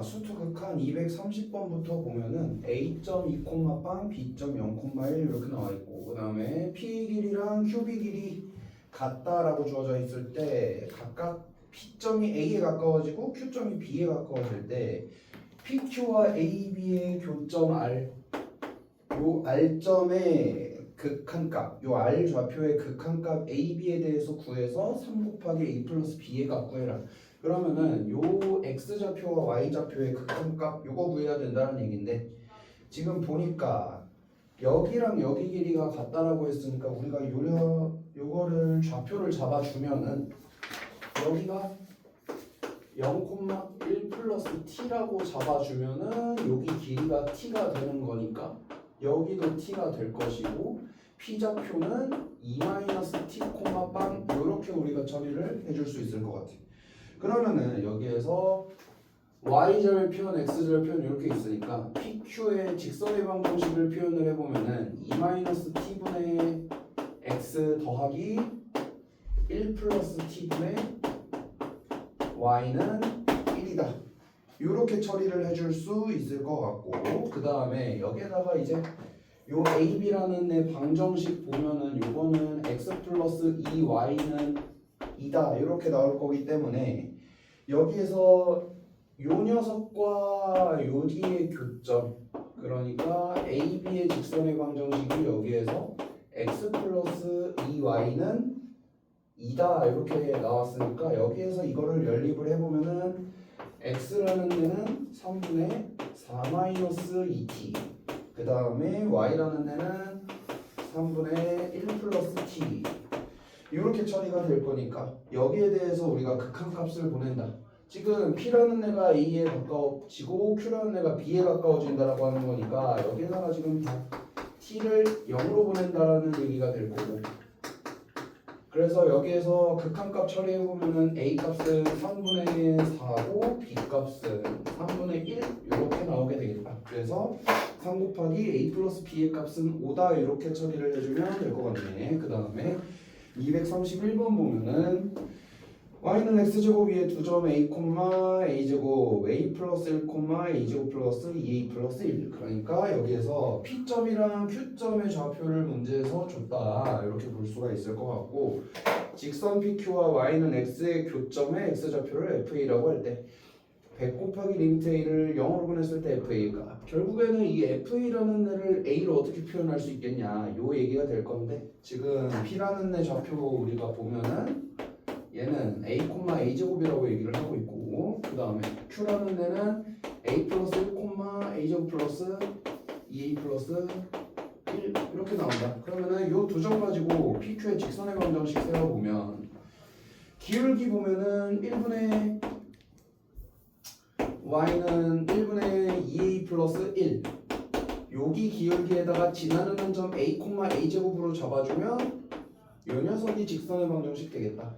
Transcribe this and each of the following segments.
수투 극한 230번부터 보면은 A.2, 빵, B.0,1 이렇게 나와 있고, 그 다음에 P 길이랑 QB 길이 같다라고 주어져 있을 때 각각 P점이 A에 가까워지고 Q점이 B에 가까워질 때 PQ와 AB의 교점 R, 요 R점의 극한값, 요 R 좌표의 극한값 AB에 대해서 구해서 3 곱하기 A 플러스 B의 값 구해라. 그러면은 요 X좌표와 Y좌표의 극한값 요거 구해야 된다는 얘기인데, 지금 보니까 여기랑 여기 길이가 같다라고 했으니까 우리가 요거를 좌표를 잡아주면은 여기가 0,1 플러스 t라고 잡아주면은 여기 길이가 t가 되는 거니까 여기도 t가 될 것이고, p좌표는 2-t, 빵 이렇게 우리가 처리를 해줄 수 있을 것 같아. 그러면은 여기에서 y절 표현, x절 표현 이렇게 있으니까 pq의 직선의 방정식을 표현을 해보면은 2-t분의 x 더하기 1 플러스 t분의 y는 1이다. 이렇게 처리를 해줄 수 있을 것 같고, 그 다음에 여기에다가 이제 요 ab라는 애 방정식 보면은 요거는 x 플러스 2y는 2다 이렇게 나올 거기 때문에 여기에서 요 녀석과 요 뒤의 교점, 그러니까 AB의 직선의 방정식이 여기에서 x 플러스 2y는 2다 이렇게 나왔으니까 여기에서 이거를 연립을 해보면은 x라는 데는 3분의 4-2t, 그 다음에 y라는 데는 3분의 1 플러스 t 이렇게 처리가 될 거니까 여기에 대해서 우리가 극한값을 보낸다. 지금 P라는 애가 A에 가까워지고 Q라는 애가 B에 가까워진다라고 하는 거니까 여기다가 지금 T를 0으로 보낸다라는 얘기가 될 거고, 그래서 여기에서 극한값 처리해보면은 A 값은 3분의 4고 B 값은 3분의 1 이렇게 나오게 되겠다. 그래서 3 곱하기 A 플러스 B의 값은 5다 이렇게 처리를 해주면 될 것 같네. 그 다음에 231번 보면은 y는 x제곱 위에 2점 a, a제곱 a 플러스 1, a제곱 플러스 2a 플러스 1, 그러니까 여기에서 p점이랑 q점의 좌표를 문제에서 줬다 이렇게 볼 수가 있을 것 같고, 직선 pq와 y는 x의 교점의 x좌표를 fa라고 할 때 100 곱하기 리미트 a를 0으로 보냈을 때 fa가 결국에는 이 fa라는 애를 a로 어떻게 표현할 수 있겠냐 요 얘기가 될 건데, 지금 p라는 애 좌표 우리가 보면은 얘는 a, a제곱이라고 얘기를 하고 있고, 그 다음에 q라는 데는 a 플러스 1, a제곱 플러스 2a 플러스 1 이렇게 나온다. 그러면은 요 두 점 가지고 pq의 직선의 방정식 세워보면 기울기 보면은 1분의 y는 1분의 2a 플러스 1, 여기 기울기에다가 지나는 점 a, a제곱으로 잡아주면 요 녀석이 직선의 방정식 되겠다.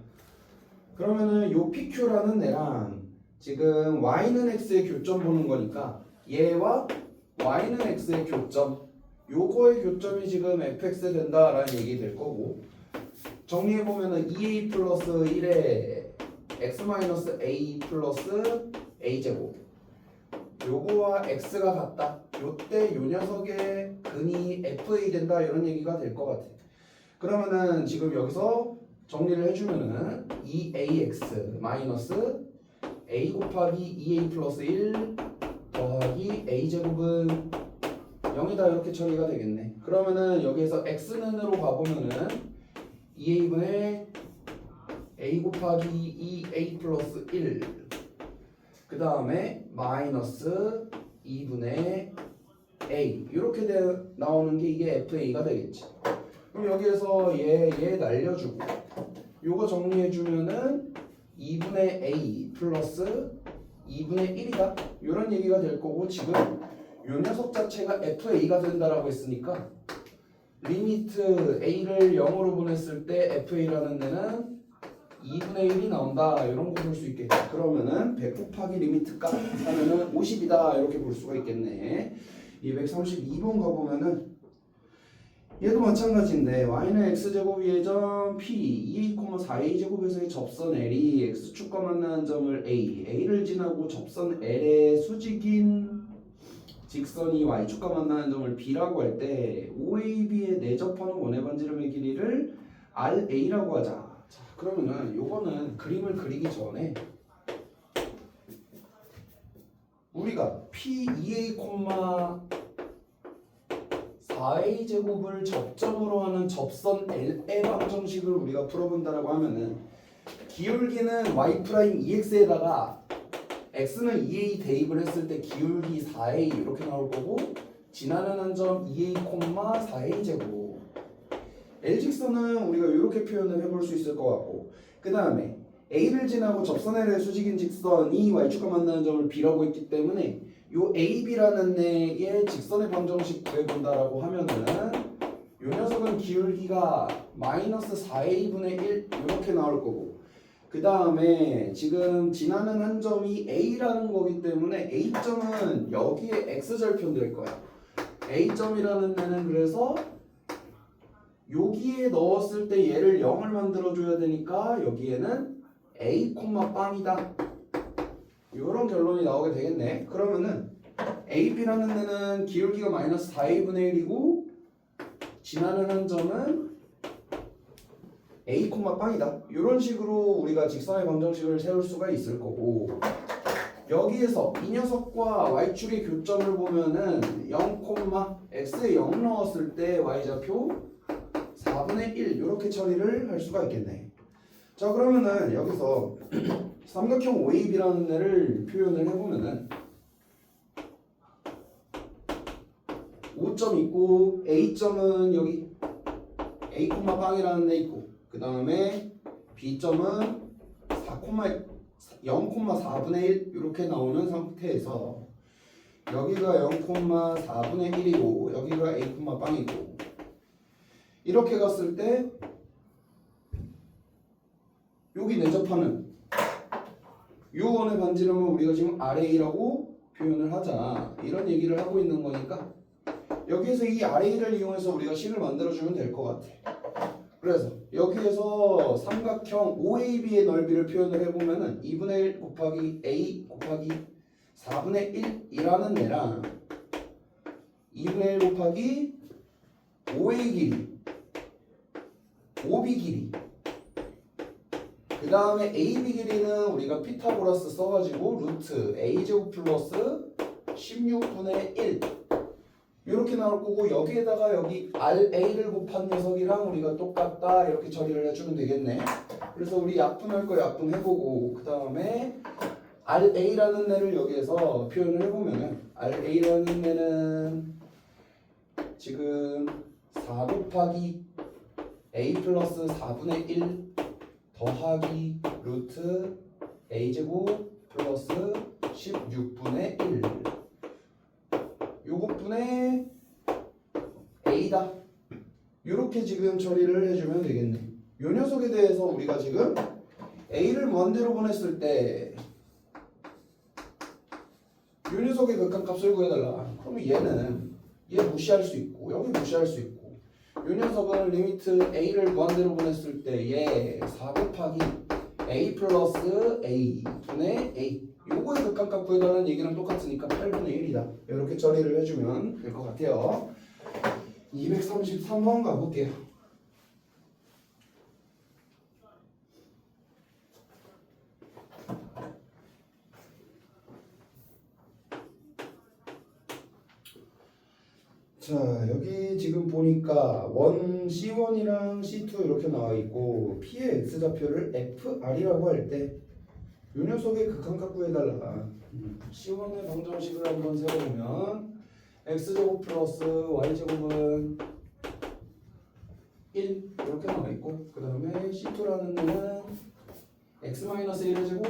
그러면은 요 PQ라는 애랑 지금 Y는 X의 교점 보는 거니까 얘와 Y는 X의 교점, 요거의 교점이 지금 fx 된다라는 얘기 될 거고, 정리해보면은 2a 플러스 1에 x 마이너스 a 플러스 a제곱, 요거와 x가 같다. 요때 요 녀석의 근이 fa 된다 이런 얘기가 될 것 같아. 그러면은 지금 여기서 정리를 해주면은 2ax 마이너스 a 곱하기 2a 플러스 1 더하기 a제곱은 0이다 이렇게 처리가 되겠네. 그러면은 여기에서 x는으로 가보면은 2a분의 a 곱하기 2a 플러스 1, 그 다음에 마이너스 2분의 a 이렇게 나오는 게 이게 fa가 되겠지. 그럼 여기에서 얘 날려주고 요거 정리해주면은 2분의 a 플러스 2분의 1이다 이런 얘기가 될 거고, 지금 요 녀석 자체가 fa가 된다라고 했으니까 리미트 a를 0으로 보냈을 때 fa라는 데는 2분의 1이 나온다 이런 거 볼 수 있겠다. 그러면은 100 곱하기 리미트 값 하면은 50이다 이렇게 볼 수가 있겠네. 232번 가보면은 얘도 마찬가지인데 y는 x제곱 예점 p 2a, 4a제곱에서의 접선 l이 x축과 만나는 점을 a를 지나고 접선 l의 수직인 직선이 y축과 만나는 점을 b라고 할 때 OAB에 내접하는 원의 반지름의 길이를 RA라고 하자. 자, 그러면은 요거는 그림을 그리기 전에 우리가 P2A, 4a 제곱을 접점으로 하는 접선 L의 방정식을 우리가 풀어본다라고 하면은 기울기는 y 프라임 2x에다가 x는 2a 대입을 했을 때 기울기 4a 이렇게 나올 거고 지나는 한 점 2a, 4a 제곱. L직선은 우리가 이렇게 표현을 해볼 수 있을 것 같고 그 다음에 A를 지나고 접선 L의 수직인 직선이 Y축과 만나는 점을 B라고 했기 때문에 요 AB라는 애의 직선의 방정식 구해본다라고 하면은 요 녀석은 기울기가 마이너스 4A분의 1 이렇게 나올 거고 그 다음에 지금 지나는 한 점이 A라는 거기 때문에 A점은 여기에 X절편 될 거야. A점이라는 애는 그래서 여기에 넣었을 때 얘를 0을 만들어줘야 되니까 여기에는 A, 빵이다. 이런 결론이 나오게 되겠네. 그러면은 AB라는 데는 기울기가 마이너스 4A분의 1이고 지나는 한 점은 A, 빵이다. 이런 식으로 우리가 직선의 방정식을 세울 수가 있을 거고 여기에서 이 녀석과 Y축의 교점을 보면은 0, X에 0 넣었을 때 Y좌표 4분의 1 이렇게 처리를 할 수가 있겠네. 자 그러면은 여기서 삼각형 OAB라는 애를 표현을 해보면은 5점 있고 A점은 여기 A, 빵이라는 애 있고 그 다음에 B점은 0,4분의 1 이렇게 나오는 상태에서 여기가 0,4분의 1이고 여기가 A, 빵이고 이렇게 갔을 때 여기 내접하는 요 원의 반지름은 우리가 지금 RA라고 표현을 하자 이런 얘기를 하고 있는 거니까 여기에서 이 RA를 이용해서 우리가 식을 만들어주면 될 것 같아. 그래서 여기에서 삼각형 OAB의 넓이를 표현을 해보면은 2분의 1 곱하기 A 곱하기 4분의 1이라는 애랑 2분의 1 곱하기 OA 길이 OB 길이 그 다음에 AB 길이는 우리가 피타고라스 써가지고 루트 A제곱 플러스 16분의 1 이렇게 나올 거고 여기에다가 여기 RA를 곱한 녀석이랑 우리가 똑같다 이렇게 처리를 해주면 되겠네. 그래서 우리 약분할 거 약분해보고 그 다음에 RA라는 애를 여기에서 표현을 해보면은 RA라는 애는 지금 4 곱하기 A 플러스 4분의 1 더하기 루트 A제곱 플러스 16분의 1 요것분의 A다. 요렇게 지금 처리를 해주면 되겠네. 요 녀석에 대해서 우리가 지금 A를 무한대로 보냈을 때 요 녀석의 극한값을 구해달라. 그러면 얘는 얘 무시할 수 있고 여기 무시할 수 있고 요 녀석은 리미트 A를 무한대로 보냈을 때 얘 4 곱하기 A 플러스 A 분의 A 요거의 극한값 구해달라는 얘기랑 똑같으니까 8분의 1이다. 이렇게 처리를 해주면 될 것 같아요. 233번 가볼게요. 자 여기 지금 보니까 C1이랑 C2 이렇게 나와 있고 P의 X좌표를 FR이라고 할 때 요 녀석의 극한값 구해달라. C1의 방정식을 한번 세워보면 X제곱 플러스 Y제곱은 1 이렇게 나와 있고 그 다음에 C2라는 데는 X-1의 제곱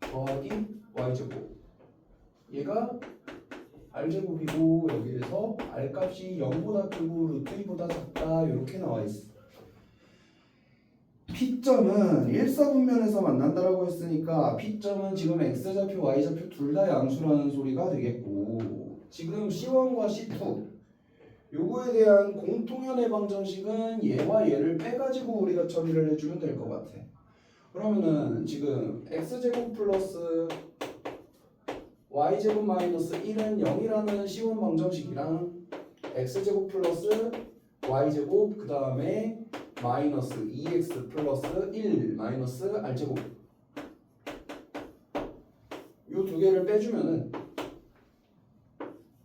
더하기 Y제곱 얘가 R제곱이고 여기에서 R값이 0보다 크고 루트 2보다 작다 이렇게 나와 있어. P점은 일사분면에서 만난다라고 했으니까 P점은 지금 X좌표, Y좌표 둘 다 양수라는 소리가 되겠고 지금 C1과 C2 요거에 대한 공통연의 방정식은 얘와 얘를 빼가지고 우리가 처리를 해주면 될 것 같아. 그러면은 지금 x제곱 플러스 y제곱 마이너스 1은 0이라는 시원 방정식이랑 x제곱 플러스 y제곱 그 다음에 마이너스 2x 플러스 1 마이너스 r제곱 요 두 개를 빼주면은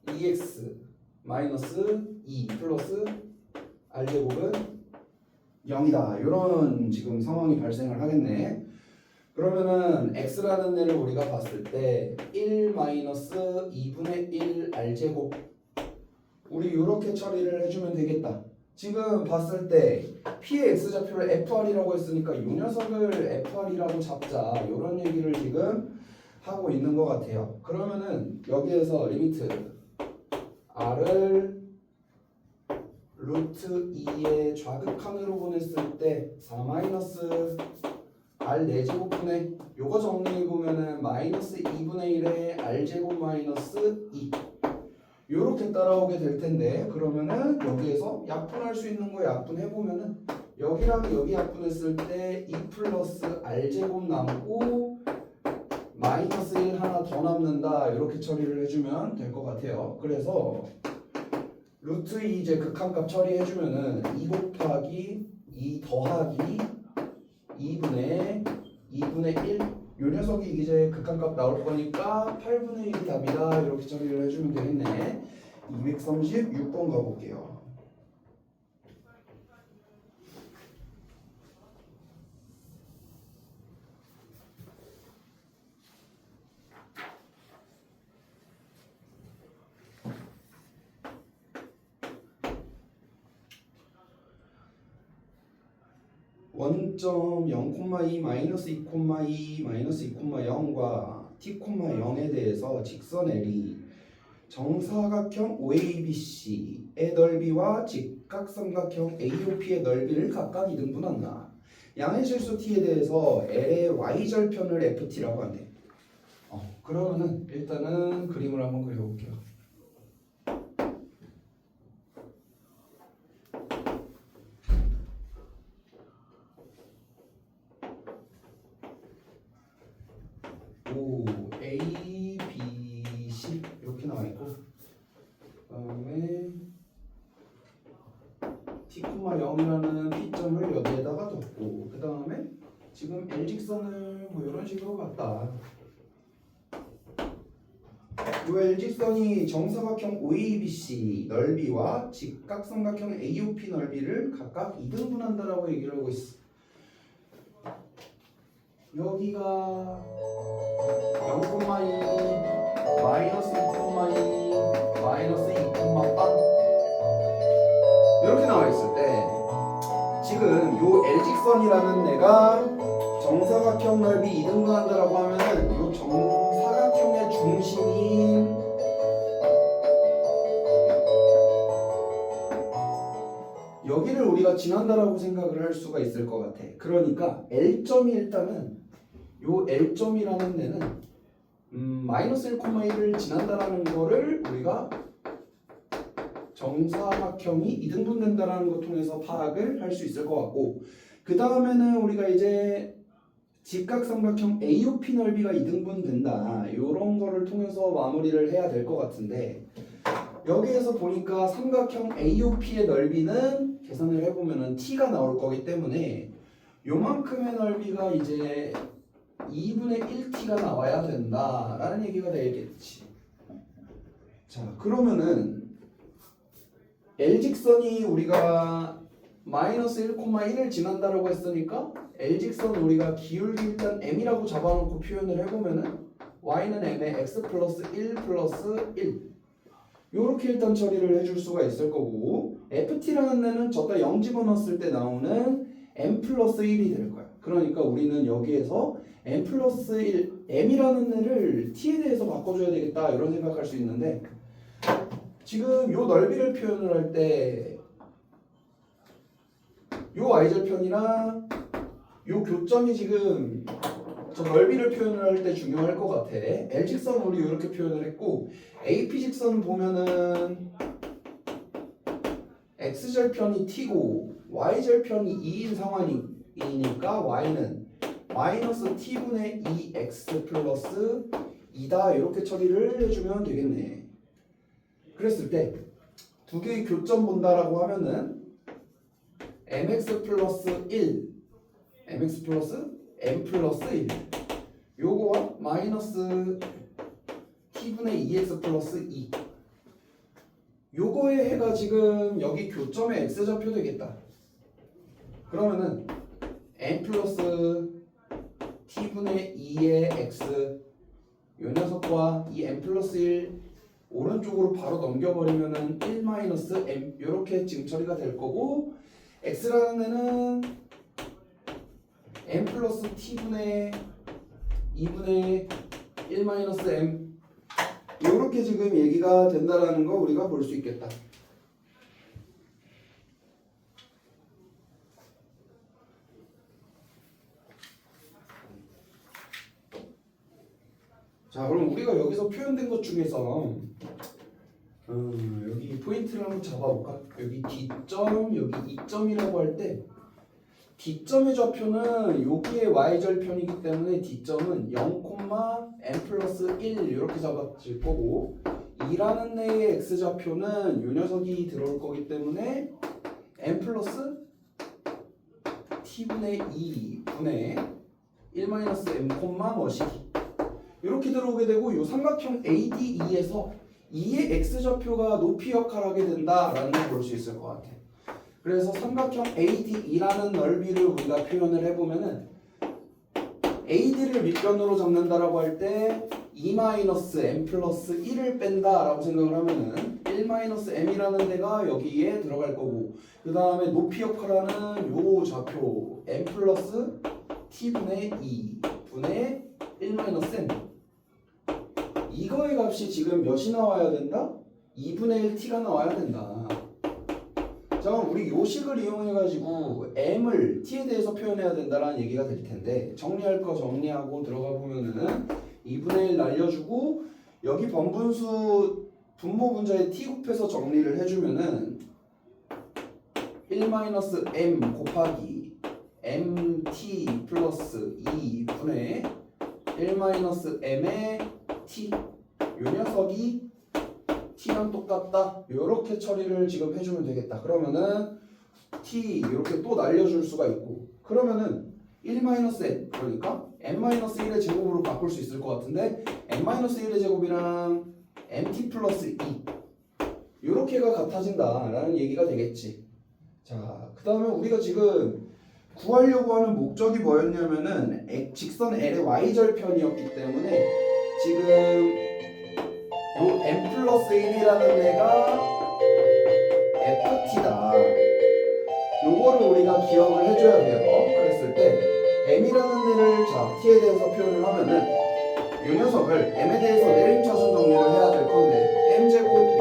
2x 마이너스 2 플러스 r제곱은 0이다. 이런 지금 상황이 발생을 하겠네. 그러면은 x라는 애를 우리가 봤을 때 1 마이너스 2분의 1 r제곱 우리 이렇게 처리를 해주면 되겠다. 지금 봤을 때 P의 x좌표를 FR이라고 했으니까 이 녀석을 FR이라고 잡자. 이런 얘기를 지금 하고 있는 것 같아요. 그러면은 여기에서 리미트 R을 루트 2의 좌극한으로 보냈을 때 4 마이너스 R 4제곱분의 요거 정리해보면은 마이너스 2분의 1의 R제곱 마이너스 2 요렇게 따라오게 될 텐데 그러면은 여기에서 약분할 수 있는 거 약분해보면은 여기랑 여기 약분했을 때 2 플러스 R제곱 남고 마이너스 1 하나 더 남는다. 이렇게 처리를 해주면 될 것 같아요. 그래서 루트 2 이제 극한값 처리해주면은 2 곱하기 2 더하기 2분의 1 요 녀석이 이제 극한값 나올 거니까 8분의 1이 답이다. 이렇게 처리를 해주면 되겠네. 236번 가볼게요. 원점 0,2 마이너스 2,2 마이너스 2,0과 t,0에 대해서 직선 L이 정사각형 OABC의 넓이와 직각삼각형 AOP의 넓이를 각각 이등분한다. 양의 실수 T에 대해서 L의 Y절편을 FT라고 한대. 그러면은 일단은 그림을 한번 그려볼게요. O, A, B, C 이렇게 나와 있고, 그다음에 T, 0이라는 P점을 여기에다가 뒀고, 그다음에 지금 L직선을 뭐 이런 식으로 봤다. 이 L직선이 정사각형 OABC 넓이와 직각삼각형 AOP 넓이를 각각 이등분한다라고 얘기를 하고 있어. 여기가 0,2 마이너스 2,2 마이너스 2,빵 이렇게 나와 있을 때 지금 요 L직선이라는 애가 정사각형 넓이 이등분한다라고 하면은 요 정사각형의 중심인 여기를 우리가 지난다라고 생각을 할 수가 있을 것 같아. 그러니까 L점이 일단은 요 L점이라는 데는 마이너스 1,1을 지난다라는 거를 우리가 정사각형이 이등분된다라는 것 통해서 파악을 할 수 있을 것 같고, 그 다음에는 우리가 이제 직각삼각형 AOP 넓이가 이등분된다 이런 거를 통해서 마무리를 해야 될 것 같은데, 여기에서 보니까 삼각형 AOP의 넓이는 계산을 해보면은 T가 나올 거기 때문에 요만큼의 넓이가 이제 2분의 1T가 나와야 된다라는 얘기가 되겠지. 자, 그러면은 L직선이 우리가 마이너스 1,1을 지난다라고 했으니까 L직선 우리가 기울기 일단 M이라고 잡아놓고 표현을 해보면은 Y는 M의 X 플러스 1 플러스 1 요렇게 일단 처리를 해줄 수가 있을 거고, FT라는 애는 저가 0 집어넣었을 때 나오는 M 플러스 1이 될 거야. 그러니까 우리는 여기에서 M 플러스 1, M이라는 애를 T에 대해서 바꿔줘야 되겠다 이런 생각할 수 있는데, 지금 요 넓이를 표현을 할 때 요 Y절편이랑 요 교점이 지금 저 넓이를 표현을 할 때 중요할 것 같아. L직선 우리 이렇게 표현을 했고, AP직선 보면은 x절편이 t고 y절편이 2인 상황이니까 y는 마이너스 t분의 2x 플러스 2다 이렇게 처리를 해주면 되겠네. 그랬을 때 두 개의 교점 본다라고 하면은 mx 플러스 1 mx 플러스 m 플러스 1 요거와 마이너스 t분의 2x 플러스 2 요거의 해가 지금 여기 교점의 x좌표 되겠다. 그러면은 m 플러스 t분의 2의 x 요 녀석과 이 m 플러스 1 오른쪽으로 바로 넘겨버리면은 1 마이너스 m 요렇게 지금 처리가 될 거고 x라는 애는 m 플러스 t분의 2분의 1 마이너스 m 요렇게 지금 얘기가 된다라는 거 우리가 볼 수 있겠다. 자, 그럼 우리가 여기서 표현된 것 중에서 여기 포인트를 한번 잡아볼까? 여기 D점, 여기 E점이라고 할 때 D점의 좌표는 여기에 Y절편이기 때문에 D점은 0, m 플러스 1 이렇게 잡아질 거고 E라는 애의 X좌표는 요 녀석이 들어올 거기 때문에 m 플러스 T분의 2분의 1 마이너스 m, 뭐시기 이렇게 들어오게 되고 이 삼각형 ADE에서 2의 x좌표가 높이 역할을 하게 된다라는 걸 볼 수 있을 것 같아. 그래서 삼각형 ADE라는 넓이를 우리가 표현을 해보면은 AD를 밑변으로 잡는다라고 할 때 2-m 플러스 1을 뺀다라고 생각을 하면은 1-m이라는 데가 여기에 들어갈 거고 그 다음에 높이 역할하는 요 좌표 m 플러스 t분의 2분의 1-m 이거의 값이 지금 몇이 나와야 된다? 2분의 1 t가 나와야 된다. 자, 그럼 우리 요식을 이용해가지고 m을 t에 대해서 표현해야 된다라는 얘기가 될 텐데 정리할 거 정리하고 들어가 보면은 2분의 1 날려주고 여기 번분수 분모 분자에 t 곱해서 정리를 해주면은 1-m 곱하기 mt 플러스 2분의 1-m의 t 요 녀석이 t랑 똑같다 요렇게 처리를 지금 해주면 되겠다. 그러면은 t 이렇게 또 날려줄 수가 있고 그러면은 1-m 그러니까 n-1의 제곱으로 바꿀 수 있을 것 같은데 n-1의 제곱이랑 mt 플러스 2 요렇게가 같아진다 라는 얘기가 되겠지. 자, 그 다음에 우리가 지금 구하려고 하는 목적이 뭐였냐면은 직선 L의 y절편이었기 때문에 지금 요 m 플러스 1이라는 애가 ft다. 요거를 우리가 기억을 해줘야 돼요. 그랬을 때 m이라는 애를 자 t에 대해서 표현을 하면은 요 녀석을 m에 대해서 내림차순 정리를 해야 될 건데 m제곱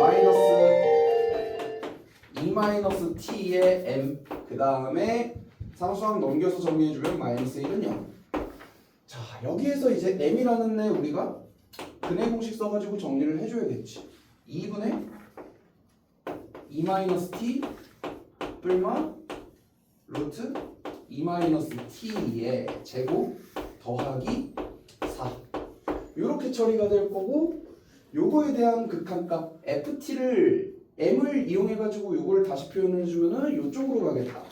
마이너스 2 t의 m 그 다음에 상수항 넘겨서 정리해주면 마이너스 1은 0. 자, 여기에서 이제 m이라는 애 우리가 근해 공식 써가지고 정리를 해줘야겠지. 2분의 2-t 뿔마 루트 2-t의 제곱 더하기 4 요렇게 처리가 될 거고 요거에 대한 극한값 ft를 m을 이용해가지고 요거를 다시 표현을 해주면은 요쪽으로 가겠다.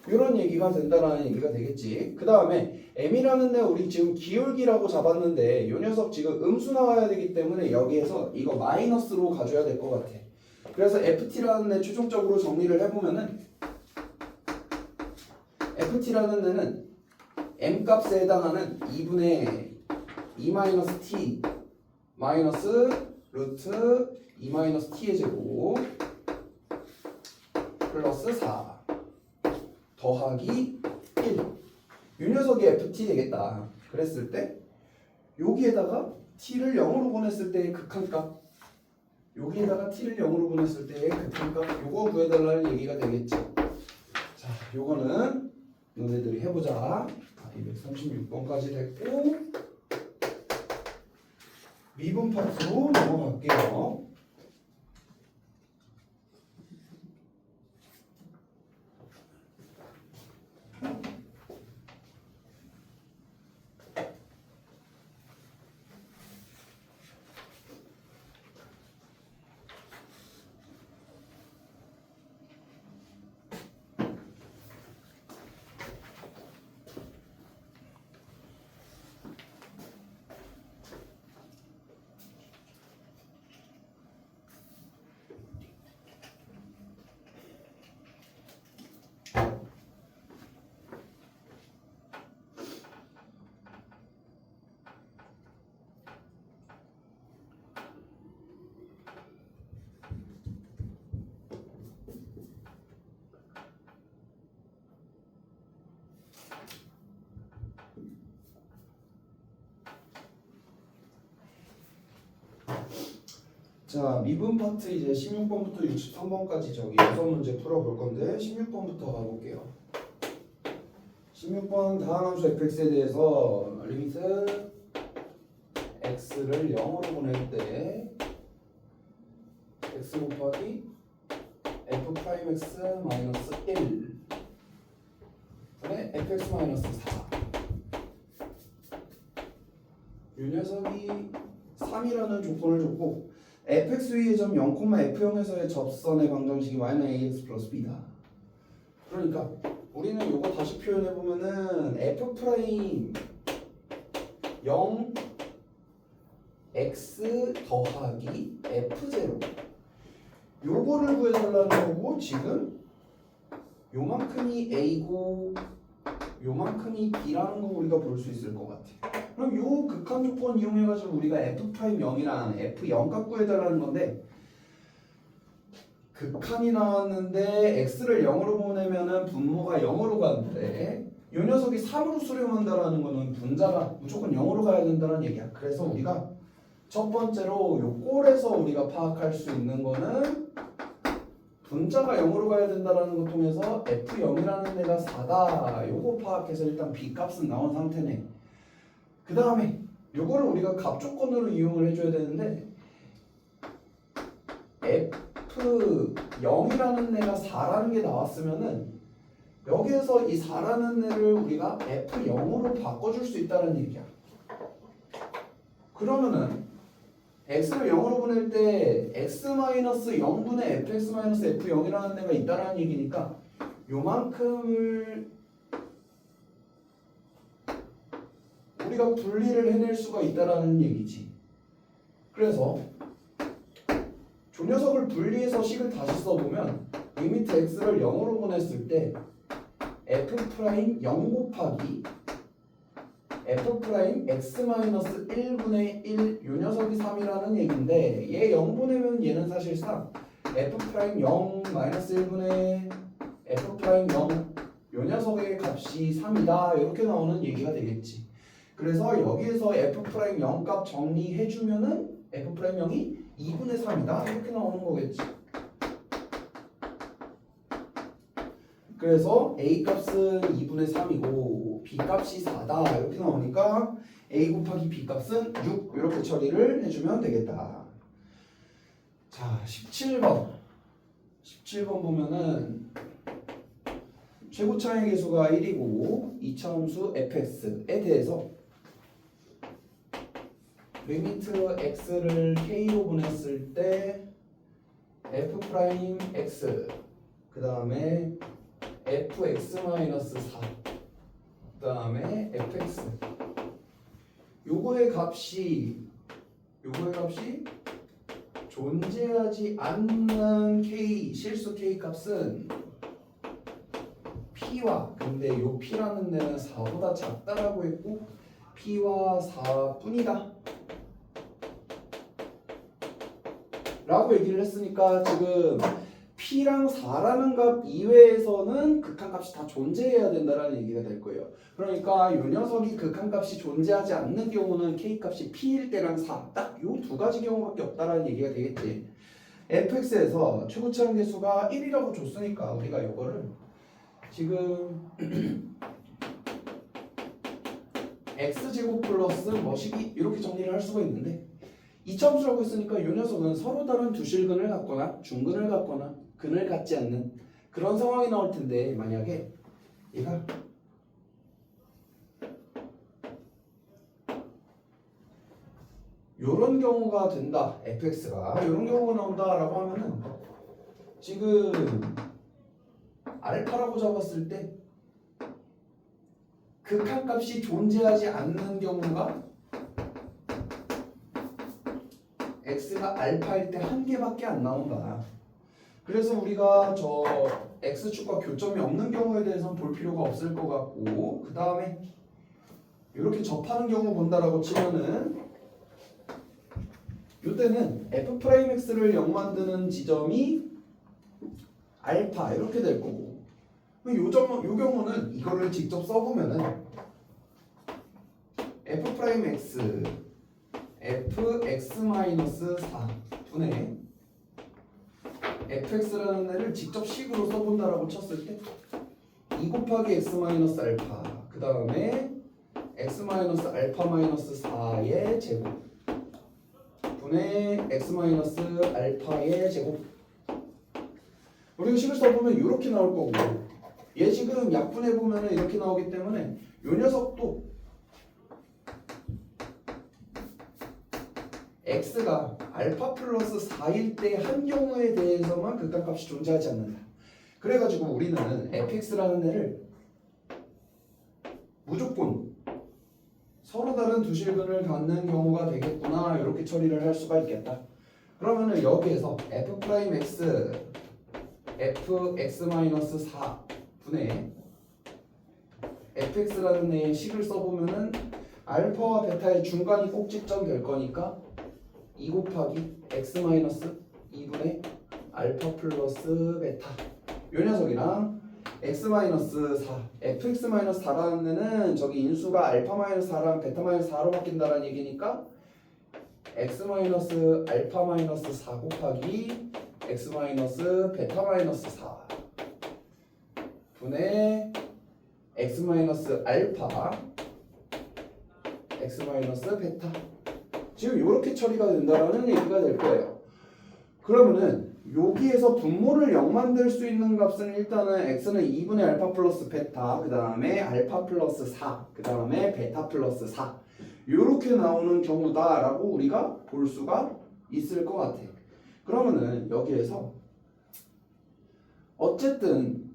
이런 얘기가 된다라는 얘기가 되겠지. 그 다음에 m이라는 데 우리 지금 기울기라고 잡았는데 이 녀석 지금 음수 나와야 되기 때문에 여기에서 이거 마이너스로 가져야 될 것 같아. 그래서 ft라는 데 최종적으로 정리를 해보면은 ft라는 데는 m 값에 해당하는 2분의 2-t 마이너스 루트 2-t의 제곱 플러스 4 더하기 1. 이 녀석이 ft 되겠다. 그랬을 때 여기에다가 t를 0으로 보냈을 때의 극한값 여기에다가 t를 0으로 보냈을 때의 극한값 요거 구해달라는 얘기가 되겠지. 자, 요거는 너네들이 해보자. 236번까지 됐고 미분 파트로 넘어갈게요. 자, 미분 파트 이제 16번부터 63번까지 저기 6문제 풀어볼 건데 16번부터 가볼게요. 16번 다음 함수 fx에 대해서 리미트 x를 0으로 보낼 때 x 곱하기 f 프라임 x 마이너스 1 분의 fx 마이너스 4 이 녀석이 3이라는 조건을 줬고 fx 위의 점 0, f0에서의 접선의 방정식이 y는 ax 플러스 b다. 그러니까 우리는 이거 다시 표현해 보면은 f 프라임 0 x 더하기 f0 요거를 구해달라는 거고 지금 요만큼이 a고 요만큼이 b라는 거 우리가 볼 수 있을 것 같아. 그럼 요 극한 조건 이용해가지고 우리가 f 프라임 0이랑 f0 값 구해달라는 건데 극한이 나왔는데 x를 0으로 보내면은 분모가 0으로 가는데 요 녀석이 3으로 수렴한다라는 거는 분자가 무조건 0으로 가야 된다는 얘기야. 그래서 우리가 첫 번째로 요 꼴에서 우리가 파악할 수 있는 거는 분자가 0으로 가야 된다는 것 통해서 f0이라는 데가 4다. 요거 파악해서 일단 b 값은 나온 상태네. 그 다음에 요거를 우리가 값 조건으로 이용을 해줘야 되는데 f0이라는 데가 4라는 게 나왔으면은 여기에서 이 4라는 데를 우리가 f0으로 바꿔줄 수 있다는 얘기야. 그러면은 x를 0으로 보낼 때 x-0분의 fx-f0이라는 데가 있다는 얘기니까 요만큼을 우리가 분리를 해낼 수가 있다는 얘기지. 그래서 저 녀석을 분리해서 식을 다시 써보면 리미트 x를 0으로 보냈을 때 f' 0 곱하기 f' x-1분의 1 요 녀석이 3이라는 얘기인데 얘 0 보내면 얘는 사실상 f' 0 1분의 f' 0 요 녀석의 값이 3이다 이렇게 나오는 얘기가 되겠지. 그래서 여기에서 f' 0 값 정리해주면은 f' 0이 2분의 3이다 이렇게 나오는 거겠지. 그래서 a 값은 2분의 3이고 b 값이 4다 이렇게 나오니까 a 곱하기 b 값은 6 이렇게 처리를 해주면 되겠다. 자 17번 보면은 최고차의 계수가 1이고 2차함수 fx에 대해서 리미트 x를 k로 보냈을 때 f'x 그 다음에 fx-4 그 다음에 fx 요거의 값이 존재하지 않는 k 실수 k 값은 p와 근데 요 p라는 데는 4보다 작다라고 했고 p와 4뿐이다 라고 얘기를 했으니까 지금 P랑 4라는 값 이외에서는 극한값이 다 존재해야 된다는 얘기가 될 거예요. 그러니까 이 녀석이 극한값이 존재하지 않는 경우는 K값이 P일 때랑 4 딱 요 두 가지 경우밖에 없다라는 얘기가 되겠지. fx에서 최고차항 계수가 1이라고 줬으니까 우리가 이거를 지금 x제곱 플러스 뭐시기 이렇게 정리를 할 수가 있는데 이차함수라고 했으니까 이 녀석은 서로 다른 두 실근을 갖거나 중근을 갖거나 근을 갖지 않는 그런 상황이 나올 텐데 만약에 얘가 요런 경우가 된다 fx가 요런 경우가 나온다라고 하면은 지금 알파라고 잡았을 때 극한값이 존재하지 않는 경우가 x가 알파일 때 한 개밖에 안 나온다. 그래서 우리가 저 x축과 교점이 없는 경우에 대해서는 볼 필요가 없을 것 같고 그 다음에 이렇게 접하는 경우 본다라고 치면은 이때는 f'x를 0 만드는 지점이 알파 이렇게 될 거고 요 경우는 이거를 직접 써보면은 f'x fx-4 분의 fx라는 애를 직접 식으로 써본다라고 쳤을 때 2 곱하기 x 마이너스 알파 그 다음에 x 마이너스 알파 마이너스 4의 제곱 분의 x 마이너스 알파의 제곱. 우리가 식을 써보면 이렇게 나올 거고 얘 지금 약분해보면 이렇게 나오기 때문에 이 녀석도 x가 알파 플러스 4일 때 한 경우에 대해서만 극한값이 존재하지 않는다. 그래가지고 우리는 fx라는 애를 무조건 서로 다른 두 실근을 갖는 경우가 되겠구나 이렇게 처리를 할 수가 있겠다. 그러면은 여기에서 f'x fx-4 분의 fx라는 애의 식을 써보면은 알파와 베타의 중간이 꼭지점 될 거니까 2 곱하기 x-2분의 알파 플러스 베타 요 녀석이랑 x-4 fx-4라는 애는 저기 인수가 알파-4랑 베타-4로 바뀐다는 얘기니까 x-알파-4 곱하기 x-베타-4 분의 x-알파 x-베타 지금 이렇게 처리가 된다라는 얘기가 될 거예요. 그러면은 여기에서 분모를 0 만들 수 있는 값은 일단은 x는 2분의 알파 플러스 베타 그 다음에 알파 플러스 4 그 다음에 베타 플러스 4 이렇게 나오는 경우다라고 우리가 볼 수가 있을 것 같아. 그러면은 여기에서 어쨌든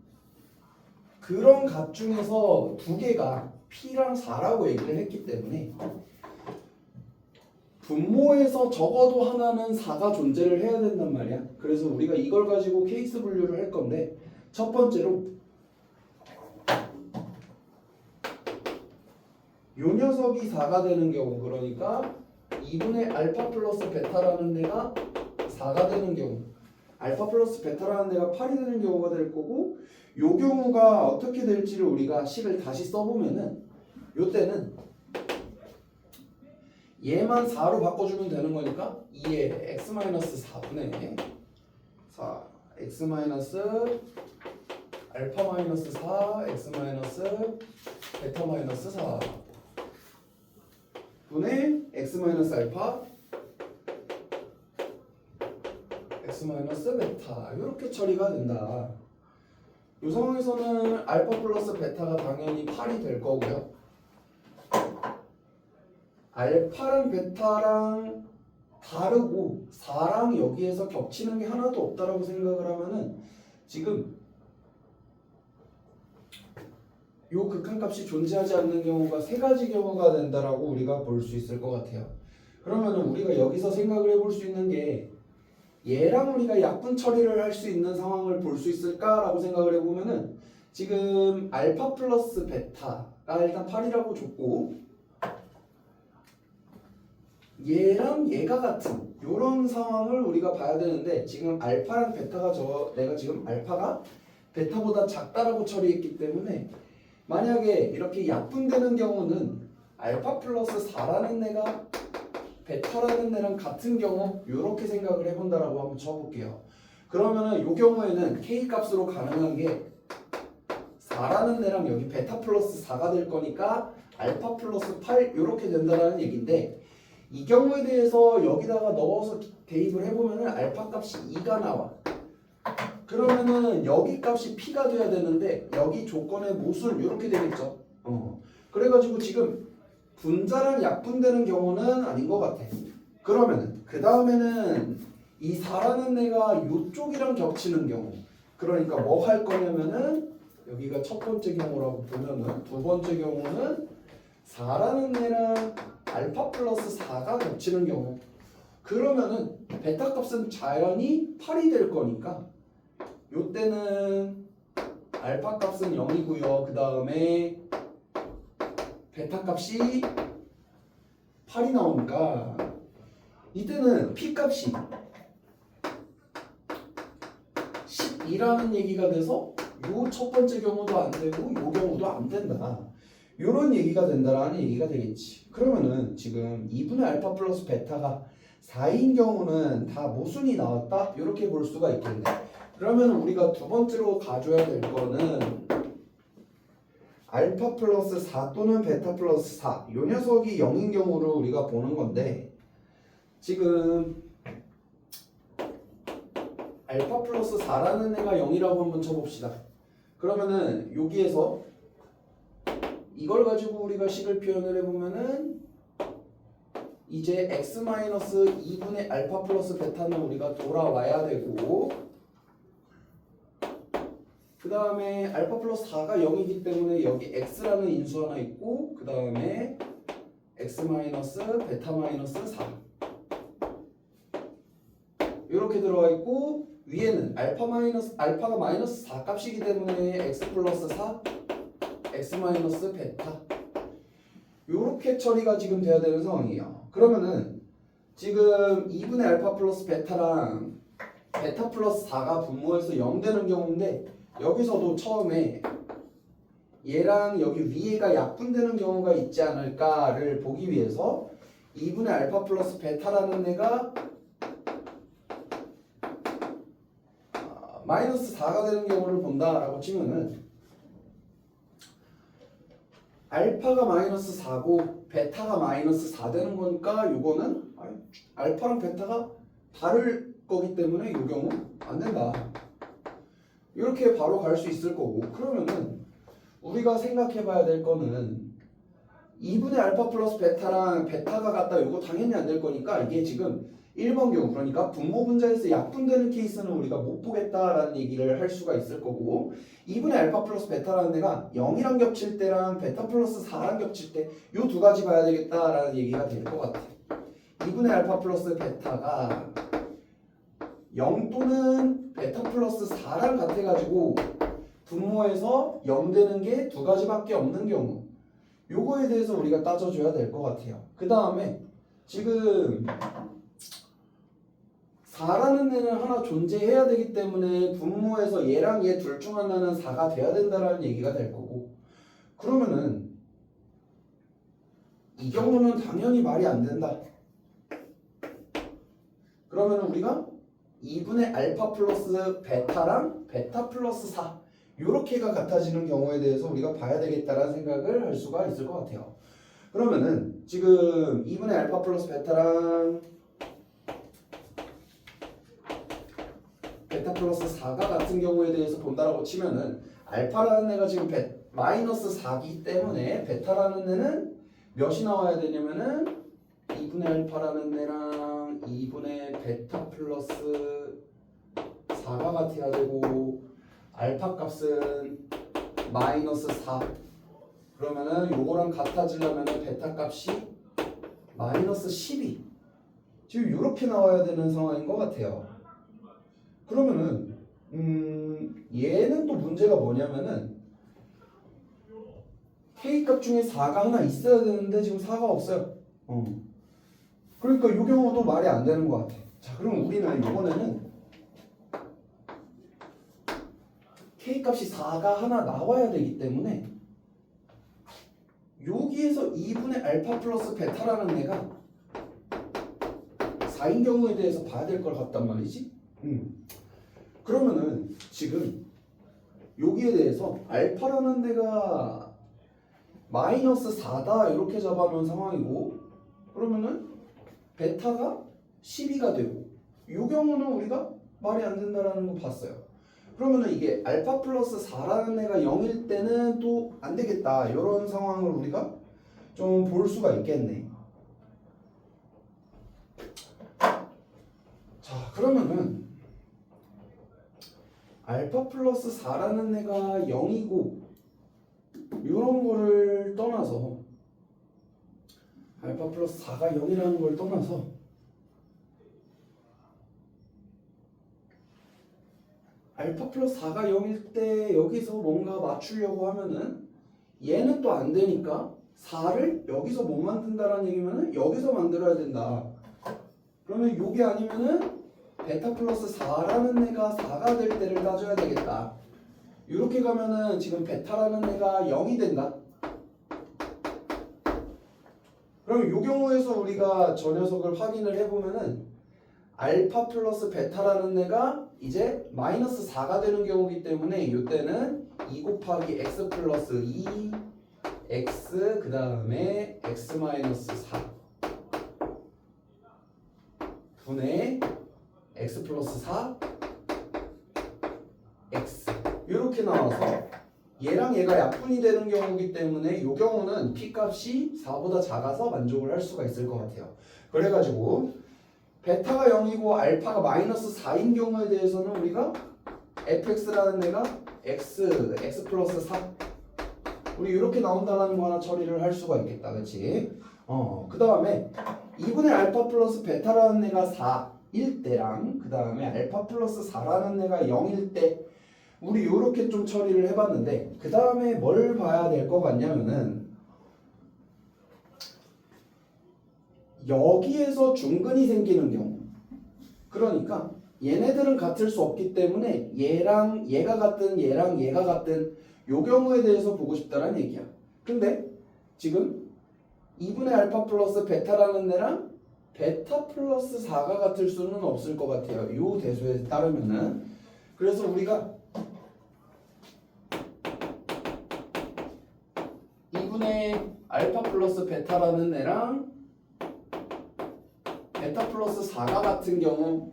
그런 값 중에서 두 개가 P랑 4라고 얘기를 했기 때문에 분모에서 적어도 하나는 4가 존재를 해야 된단 말이야. 그래서 우리가 이걸 가지고 케이스 분류를 할 건데 첫 번째로 요 녀석이 4가 되는 경우 그러니까 2분의 알파 플러스 베타라는 애가 4가 되는 경우 알파 플러스 베타라는 애가 8이 되는 경우가 될 거고 요 경우가 어떻게 될지를 우리가 식을 다시 써보면은 요 때는 얘만 4로 바꿔주면 되는 거니까 2에 x-4분의 4 x-알파-4 x-베타-4 분의 x-알파 x-베타 이렇게 처리가 된다. 이 상황에서는 알파 플러스 베타가 당연히 8이 될 거고요. 알파랑 베타랑 다르고 4랑 여기에서 겹치는 게 하나도 없다라고 생각을 하면은 지금 요 극한값이 존재하지 않는 경우가 세 가지 경우가 된다라고 우리가 볼 수 있을 것 같아요. 그러면은 우리가 여기서 생각을 해볼 수 있는 게 얘랑 우리가 약분 처리를 할 수 있는 상황을 볼 수 있을까라고 생각을 해보면은 지금 알파 플러스 베타가 일단 8이라고 줬고 얘랑 얘가 같은 이런 상황을 우리가 봐야 되는데 지금 알파랑 베타가 내가 지금 알파가 베타보다 작다라고 처리했기 때문에 만약에 이렇게 약분되는 경우는 알파 플러스 4라는 애가 베타라는 애랑 같은 경우 이렇게 생각을 해본다라고 한번 쳐볼게요. 그러면은 이 경우에는 K 값으로 가능한 게 4라는 애랑 여기 베타 플러스 4가 될 거니까 알파 플러스 8 이렇게 된다라는 얘기인데 이 경우에 대해서 여기다가 넣어서 대입을 해보면은 알파 값이 2가 나와. 그러면은 여기 값이 P가 돼야 되는데 여기 조건의 모순 이렇게 되겠죠. 그래가지고 지금 분자랑 약분되는 경우는 아닌 것 같아. 그러면은 그 다음에는 이 4라는 애가 이쪽이랑 겹치는 경우 그러니까 뭐 할 거냐면은 여기가 첫 번째 경우라고 보면은 두 번째 경우는 4라는 애랑 알파 플러스 4가 겹치는 경우 그러면은 베타 값은 자연히 8이 될 거니까 요때는 알파 값은 0이고요. 그 다음에 베타 값이 8이 나오니까 이때는 P 값이 12라는 얘기가 돼서 요 첫 번째 경우도 안 되고 요 경우도 안 된다. 요런 얘기가 된다라는 얘기가 되겠지. 그러면은 지금 2분의 알파 플러스 베타가 4인 경우는 다 모순이 나왔다 이렇게 볼 수가 있겠네. 그러면 우리가 두 번째로 가져야 될 거는 알파 플러스 4 또는 베타 플러스 4 이 녀석이 0인 경우를 우리가 보는 건데 지금 알파 플러스 4라는 애가 0이라고 한번 쳐봅시다. 그러면은 여기에서 이걸 가지고 우리가 식을 표현을 해보면은 이제 x-2분의 알파 플러스 베타는 우리가 돌아와야 되고 그 다음에 알파 플러스 4가 0이기 때문에 여기 x라는 인수 하나 있고 그 다음에 x-베타-4 이렇게 들어가 있고 위에는 알파가 마이너스 4 값이기 때문에 x 플러스 4 x 베타 요렇게 처리가 지금 돼야 되는 상황이에요. 그러면은 지금 2분의 알파 플러스 베타랑 베타 플러스 4가 분모해서 0 되는 경우인데 여기서도 처음에 얘랑 여기 위에가 약분되는 경우가 있지 않을까를 보기 위해서 2분의 알파 플러스 베타라는 애가 마이너스 4가 되는 경우를 본다라고 치면은 알파가 마이너스 4고 베타가 마이너스 4 되는 거니까 요거는 알파랑 베타가 다를 거기 때문에 요 경우 안 된다. 이렇게 바로 갈 수 있을 거고 그러면은 우리가 생각해 봐야 될 거는 2분의 알파 플러스 베타랑 베타가 같다 요거 당연히 안 될 거니까 이게 지금 1번 경우 그러니까 분모 분자에서 약분되는 케이스는 우리가 못 보겠다라는 얘기를 할 수가 있을 거고 2분의 알파 플러스 베타라는 애가 0이랑 겹칠 때랑 베타 플러스 4랑 겹칠 때 요 두 가지 봐야 되겠다라는 얘기가 될 것 같아. 2분의 알파 플러스 베타가 0 또는 베타 플러스 4랑 같아가지고 분모에서 0 되는 게 두 가지밖에 없는 경우 요거에 대해서 우리가 따져줘야 될 것 같아요. 그 다음에 지금 4라는 애는 하나 존재해야 되기 때문에 분모에서 얘랑 얘 둘 중 하나는 4가 돼야 된다라는 얘기가 될 거고 그러면은 이 경우는 당연히 말이 안 된다. 그러면은 우리가 2분의 알파 플러스 베타랑 베타 플러스 4 요렇게가 같아지는 경우에 대해서 우리가 봐야 되겠다라는 생각을 할 수가 있을 것 같아요. 그러면은 지금 2분의 알파 플러스 베타랑 베타 플러스 4가 같은 경우에 대해서 본다라고 치면은 알파라는 애가 지금 마이너스 4기 때문에 베타라는 애는 몇이 나와야 되냐면은 2분의 알파라는 애랑 2분의 베타 플러스 4가 같아야 되고 알파 값은 마이너스 4 그러면은 요거랑 같아지려면은 베타 값이 마이너스 12 지금 요렇게 나와야 되는 상황인 것 같아요. 그러면은 얘는 또 문제가 뭐냐면은 K값 중에 4가 하나 있어야 되는데 지금 4가 없어요. 그러니까 이 경우도 말이 안 되는 것 같아. 자, 그럼 우리는 이번에는 K값이 4가 하나 나와야 되기 때문에 여기에서 2분의 알파 플러스 베타라는 애가 4인 경우에 대해서 봐야 될 걸 같단 말이지. 그러면은 지금 여기에 대해서 알파라는 데가 마이너스 4다 이렇게 잡아놓은 상황이고 그러면은 베타가 12가 되고 이 경우는 우리가 말이 안 된다라는 거 봤어요. 그러면은 이게 알파 플러스 4라는 애가 0일 때는 또 안 되겠다 이런 상황을 우리가 좀 볼 수가 있겠네. 자, 그러면은 알파 플러스 4라는 애가 0이고 이런 거를 떠나서 알파 플러스 4가 0이라는 걸 떠나서 알파 플러스 4가 0일 때 여기서 뭔가 맞추려고 하면은 얘는 또 안 되니까 4를 여기서 못 만든다라는 얘기면은 여기서 만들어야 된다. 그러면 요게 아니면은 베타 플러스 4라는 애가 4가 될 때를 따져야 되겠다. 이렇게 가면은 지금 베타라는 애가 0이 된다. 그럼 이 경우에서 우리가 저 녀석을 확인을 해보면은 알파 플러스 베타라는 애가 이제 마이너스 4가 되는 경우이기 때문에 이때는 2 곱하기 x 플러스 2 x 그 다음에 x 마이너스 4 분의 x 플러스 4 x 이렇게 나와서 얘랑 얘가 약분이 되는 경우이기 때문에 이 경우는 P값이 4보다 작아서 만족을 할 수가 있을 것 같아요. 그래가지고 베타가 0이고 알파가 마이너스 4인 경우에 대해서는 우리가 fx라는 애가 x 플러스 4 우리 이렇게 나온다는 거 하나 처리를 할 수가 있겠다. 그치? 그 다음에 2분의 알파 플러스 베타라는 애가 4일 때랑 그 다음에 알파 플러스 4라는 애가 0일 때 우리 이렇게 좀 처리를 해봤는데 그 다음에 뭘 봐야 될 것 같냐면은 여기에서 중근이 생기는 경우 그러니까 얘네들은 같을 수 없기 때문에 얘랑 얘가 같든 얘랑 얘가 같든 요 경우에 대해서 보고 싶다는 얘기야. 근데 지금 2분의 알파 플러스 베타라는 애랑 베타 플러스 4가 같을 수는 없을 것 같아요. 요 대수에 따르면은. 그래서 우리가 2분의 알파 플러스 베타라는 애랑 베타 플러스 4가 같은 경우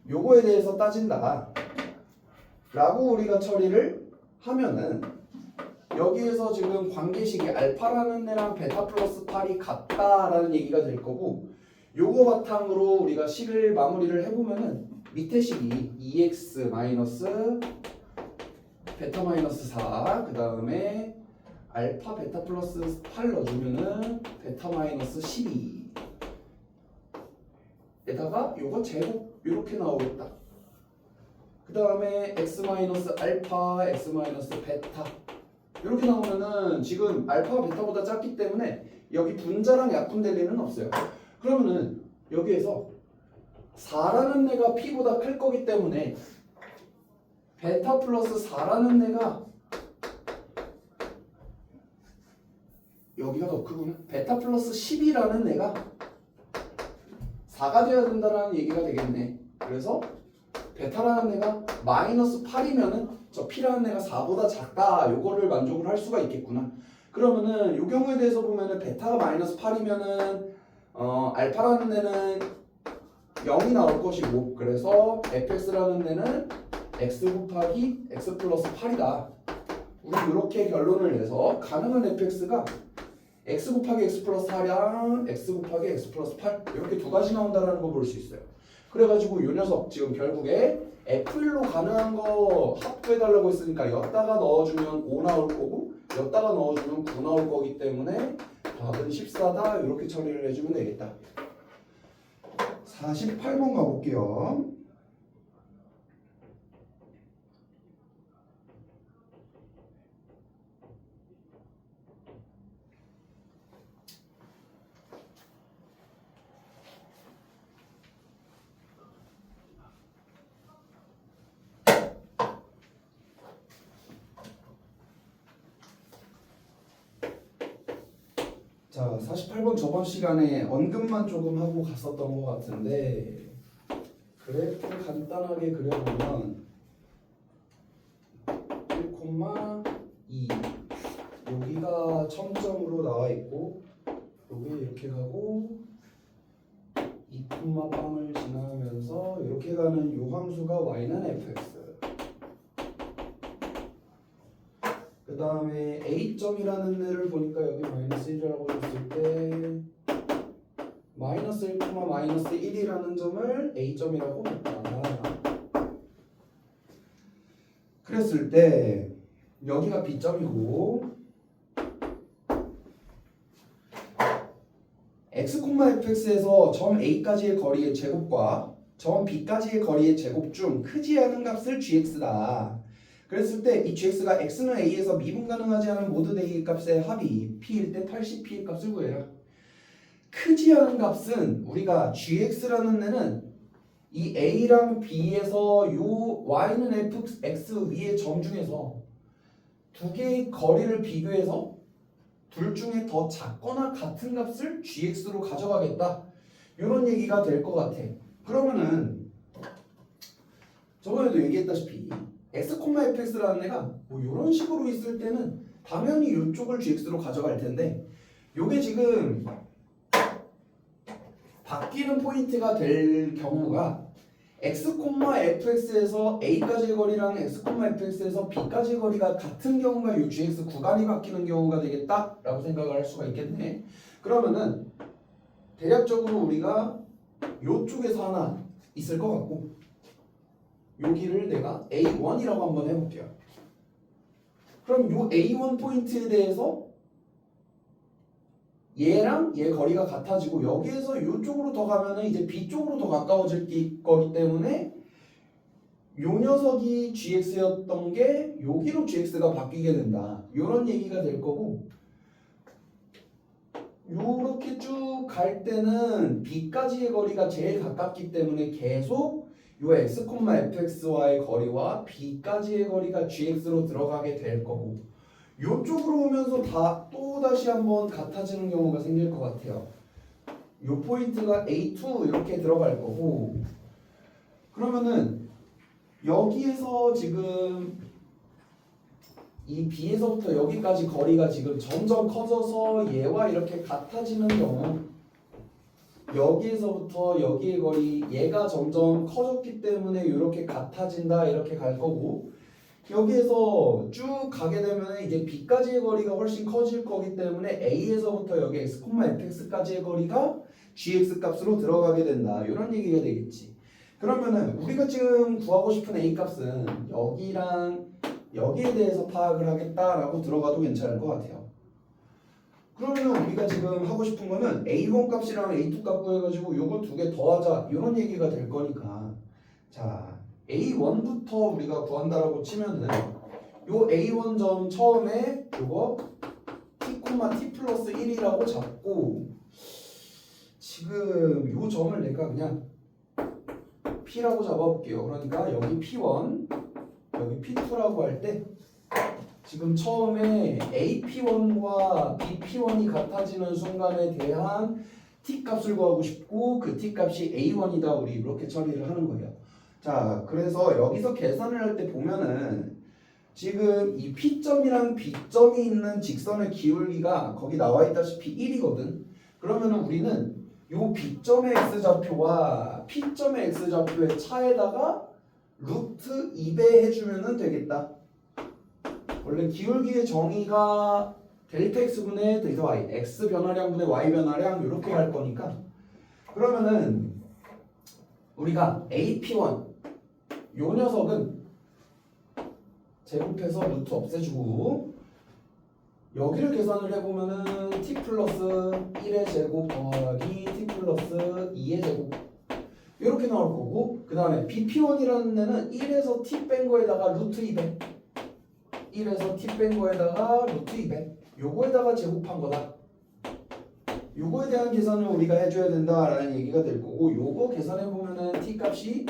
요거에 대해서 따진다 라고 우리가 처리를 하면은 여기에서 지금 관계식이 알파라는 애랑 베타 플러스 8이 같다라는 얘기가 될 거고 요거 바탕으로 우리가 식을 마무리를 해보면은 밑에 식이 2x 마이너스 베타 마이너스 4 그 다음에 알파 베타 플러스 8 넣어주면은 베타 마이너스 12 에다가 요거 제곱 이렇게 나오겠다. 그 다음에 x 마이너스 알파 x 마이너스 베타 이렇게 나오면은 지금 알파가 베타보다 작기 때문에 여기 분자랑 약분될 일은 없어요. 그러면은 여기에서 4라는 애가 p보다 클 거기 때문에 베타 플러스 4라는 애가 여기가 더 크구나. 베타 플러스 10이라는 애가 4가 되어야 된다는 얘기가 되겠네. 그래서 베타라는 애가 마이너스 8이면은 저 P라는 애가 4보다 작다. 요거를 만족을 할 수가 있겠구나. 그러면은 요 경우에 대해서 보면은 베타가 마이너스 8이면은 알파라는 애는 0이 나올 것이고 그래서 fx라는 애는 x 곱하기 x 플러스 8이다. 우리 이렇게 결론을 내서 가능한 fx가 x 곱하기 x 플러스 4랑 x 곱하기 x 플러스 8 이렇게 두 가지 나온다는 거 볼 수 있어요. 그래가지고 이 녀석 지금 결국에 F1로 가능한 거 합부해달라고 했으니까 여기다가 넣어주면 5 나올 거고 여기다가 넣어주면 9 나올 거기 때문에 답은 14다 이렇게 처리를 해주면 되겠다. 48번 가볼게요. 자, 48번 저번 시간에 언급만 조금 하고 갔었던 것 같은데 그래프 간단하게 그려보면 1,2 여기가 첨점으로 나와 있고 여기 이렇게 가고 2,빵을 지나면서 이렇게 가는 요 함수가 y는 fx 그 다음에 A점이라는 애를 보니까 여기 마이너스 1이라고 했을 때 마이너스 1, 마이너스 1이라는 점을 A점이라고 했다. 그랬을 때 여기가 B점이고 x, fx에서 점 A까지의 거리의 제곱과 점 B까지의 거리의 제곱 중 크지 않은 값을 gx다. 그랬을 때 이 gx가 x는 a에서 미분 가능하지 않은 모든 a 값의 합이 p일 때 80p의 값을 구해라. 크지 않은 값은 우리가 gx라는 애는 이 a랑 b에서 요 y는 fx 위의 점 중에서 두 개의 거리를 비교해서 둘 중에 더 작거나 같은 값을 gx로 가져가겠다. 이런 얘기가 될 것 같아. 그러면은 저번에도 얘기했다시피 x, fx라는 애가 뭐 이런 식으로 있을 때는 당연히 이쪽을 gx로 가져갈 텐데 요게 지금 바뀌는 포인트가 될 경우가 x, fx에서 a까지의 거리랑 x, fx에서 b까지의 거리가 같은 경우가 이 gx 구간이 바뀌는 경우가 되겠다라고 생각을 할 수가 있겠네. 그러면은 대략적으로 우리가 요쪽에서 하나 있을 것 같고 여기를 내가 A1이라고 한번 해볼게요. 그럼 요 A1 포인트에 대해서 얘랑 얘 거리가 같아지고 여기에서 이쪽으로 더 가면은 이제 B 쪽으로 더 가까워질 거기 때문에 요 녀석이 GX였던 게 여기로 GX가 바뀌게 된다. 이런 얘기가 될 거고 요렇게 쭉 갈 때는 B까지의 거리가 제일 가깝기 때문에 계속 요 x, fx와의 거리와 b까지의 거리가 gx로 들어가게 될 거고 요쪽으로 오면서 또 다시 한번 같아지는 경우가 생길 것 같아요. 요 포인트가 A2 이렇게 들어갈 거고 그러면은 여기에서 지금 이 B에서부터 여기까지 거리가 지금 점점 커져서 얘와 이렇게 같아지는 경우 여기에서부터 여기의 거리 얘가 점점 커졌기 때문에 이렇게 같아진다 이렇게 갈 거고 여기에서 쭉 가게 되면 이제 B까지의 거리가 훨씬 커질 거기 때문에 A에서부터 여기 x, fx까지의 거리가 gx 값으로 들어가게 된다 이런 얘기가 되겠지. 그러면은 우리가 지금 구하고 싶은 A 값은 여기랑 여기에 대해서 파악을 하겠다라고 들어가도 괜찮을 것 같아요. 그러면 우리가 지금 하고 싶은 거는 A1 값이랑 A2 값 구해가지고 요거 두 개 더하자 이런 얘기가 될 거니까 자 A1부터 우리가 구한다라고 치면은 요 A1점 처음에 요거 t, t 플러스 1이라고 잡고 지금 요 점을 내가 그냥 P라고 잡아볼게요. 그러니까 여기 P1 여기 P2라고 할 때 지금 처음에 AP1과 BP1이 같아지는 순간에 대한 T값을 구하고 싶고 그 T값이 A1이다 우리 이렇게 처리를 하는 거예요. 자 그래서 여기서 계산을 할 때 보면은 지금 이 P점이랑 B점이 있는 직선의 기울기가 거기 나와 있다시피 1이거든. 그러면은 우리는 요 B점의 X좌표와 P점의 X좌표의 차에다가 루트 2배 해주면 되겠다. 원래 기울기의 정의가 델타 X분의 델타 Y X 변화량분의 Y 변화량 이렇게 갈 거니까 그러면은 우리가 AP1 요 녀석은 제곱해서 루트 없애주고 여기를 계산을 해보면은 t 플러스 1의 제곱 더하기 t 플러스 2의 제곱 이렇게 나올 거고 그 다음에 BP1이라는 데는 1에서 t 뺀 거에다가 루트 200 1에서 t 뺀 거에다가 루트 200 요거에다가 제곱한 거다. 요거에 대한 계산을 우리가 해줘야 된다라는 얘기가 될 거고 요거 계산해보면은 t 값이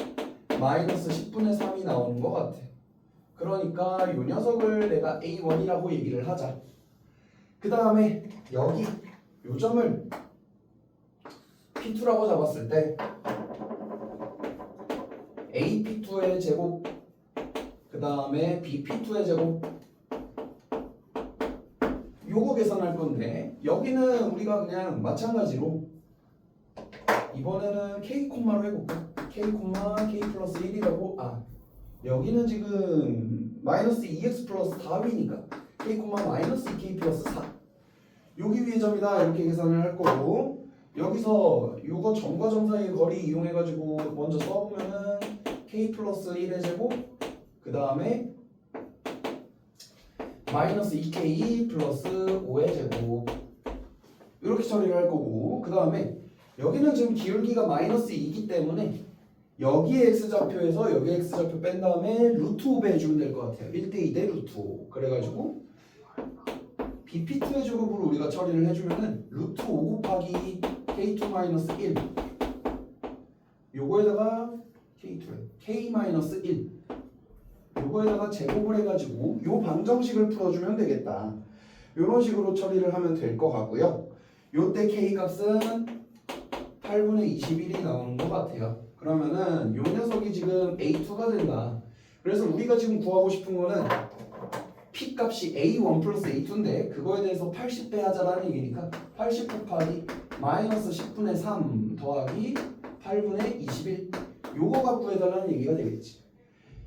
마이너스 10분의 3이 나오는 것 같아. 그러니까 요 녀석을 내가 A1이라고 얘기를 하자. 그 다음에 여기 요 점을 P2라고 잡았을 때 AP2의 제곱 그 다음에 BP2의 제곱 요거 계산할 건데 여기는 우리가 그냥 마찬가지로 이번에는 K 콤마로 해볼까? K 플러스 1이라고 여기는 지금 마이너스 2x 플러스 4b니까 K 마이너스 2K 플러스 4 여기 위의 점이다 이렇게 계산을 할 거고 여기서 요거 점과 점 사이의 거리 이용해가지고 먼저 써보면은 K 플러스 1의 제곱 그 다음에 마이너스 2K 플러스 5의 제곱 이렇게 처리를 할 거고 그 다음에 여기는 지금 기울기가 마이너스 2이기 때문에 여기에 x좌표에서 여기 x좌표 뺀 다음에 루트 5배 해주면 될 것 같아요. 1대2 대 루트 5 그래가지고 BP2의 제곱으로 우리가 처리를 해주면은 루트 5 곱하기 K2 마이너스 1 요거에다가 K2 K 마이너스 1 요거에다가 제곱을 해가지고 요 방정식을 풀어주면 되겠다. 이런 식으로 처리를 하면 될 것 같고요. 요때 k 값은 8분의 21이 나오는 것 같아요. 그러면은 요 녀석이 지금 a2가 된다. 그래서 우리가 지금 구하고 싶은 거는 p 값이 a1 플러스 a2인데 그거에 대해서 80배 하자라는 얘기니까 80 곱하기 마이너스 10분의 3 더하기 8분의 21 요거 갖고 해달라는 얘기가 되겠지.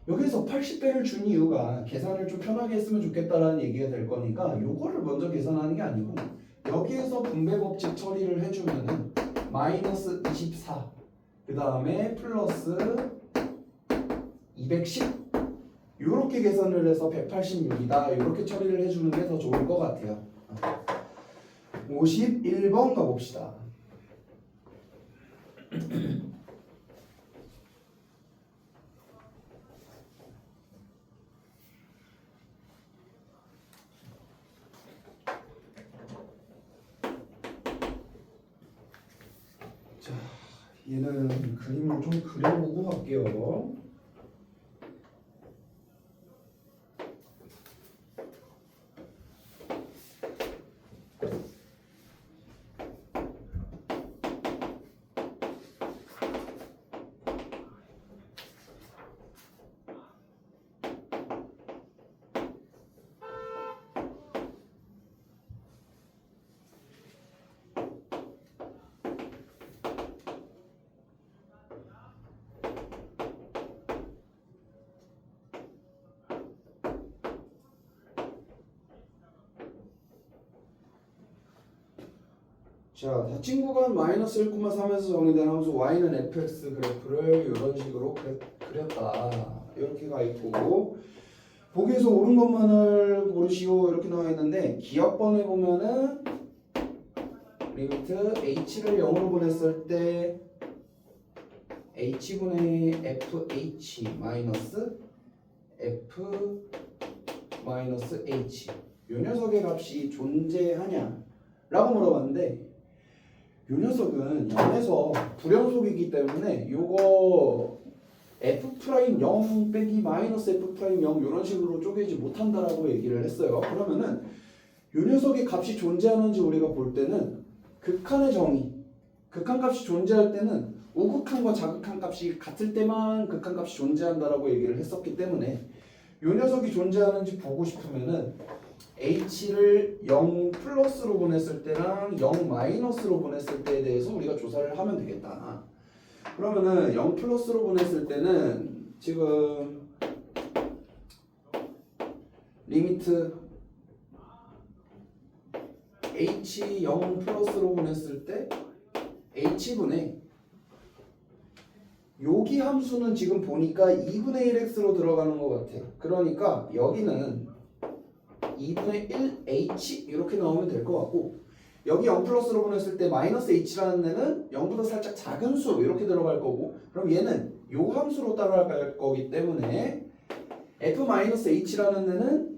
여기서 80배를 준 이유가 계산을 좀 편하게 했으면 좋겠다라는 얘기가 될 거니까 요거를 먼저 계산하는 게 아니고 여기에서 분배 법칙 처리를 해주면은 마이너스 24 그 다음에 플러스 210 요렇게 계산을 해서 186이다 요렇게 처리를 해주는 게 더 좋을 것 같아요. 51번 가봅시다. 자, 얘는 그림을 좀 그려보고 갈게요. 자, 닫힌 구간 마이너스 1,3에서 정의된 함수 y는 fx 그래프를 이런 식으로 그렸다. 이렇게 가 있고 보기에서 옳은 것만을 고르시오 이렇게 나와 있는데 기억번에 보면은 리미트 h를 0으로 보냈을 때 h분의 fh 마이너스 f 마이너스 h 요 녀석의 값이 존재하냐 라고 물어봤는데 요 녀석은 0에서 불연속이기 때문에 요거 f'0 빼기 마이너스 f'0 이런 식으로 쪼개지 못한다라고 얘기를 했어요. 그러면은 요 녀석의 값이 존재하는지 우리가 볼 때는 극한의 정의, 극한값이 존재할 때는 우극한과 자극한 값이 같을 때만 극한값이 존재한다라고 얘기를 했었기 때문에 요 녀석이 존재하는지 보고 싶으면은 h를 0 플러스로 보냈을 때랑 0 마이너스로 보냈을 때에 대해서 우리가 조사를 하면 되겠다. 그러면은 0 플러스로 보냈을 때는 지금 리미트 h 0 플러스로 보냈을 때 h분의 여기 함수는 지금 보니까 2분의 1x로 들어가는 것 같아. 그러니까 여기는 2분의 1h 이렇게 나오면 될 것 같고 여기 0 플러스로 보냈을 때 마이너스 h라는 애는 0보다 살짝 작은 수 이렇게 들어갈 거고 그럼 얘는 요 함수로 따라갈 거기 때문에 f-h라는 애는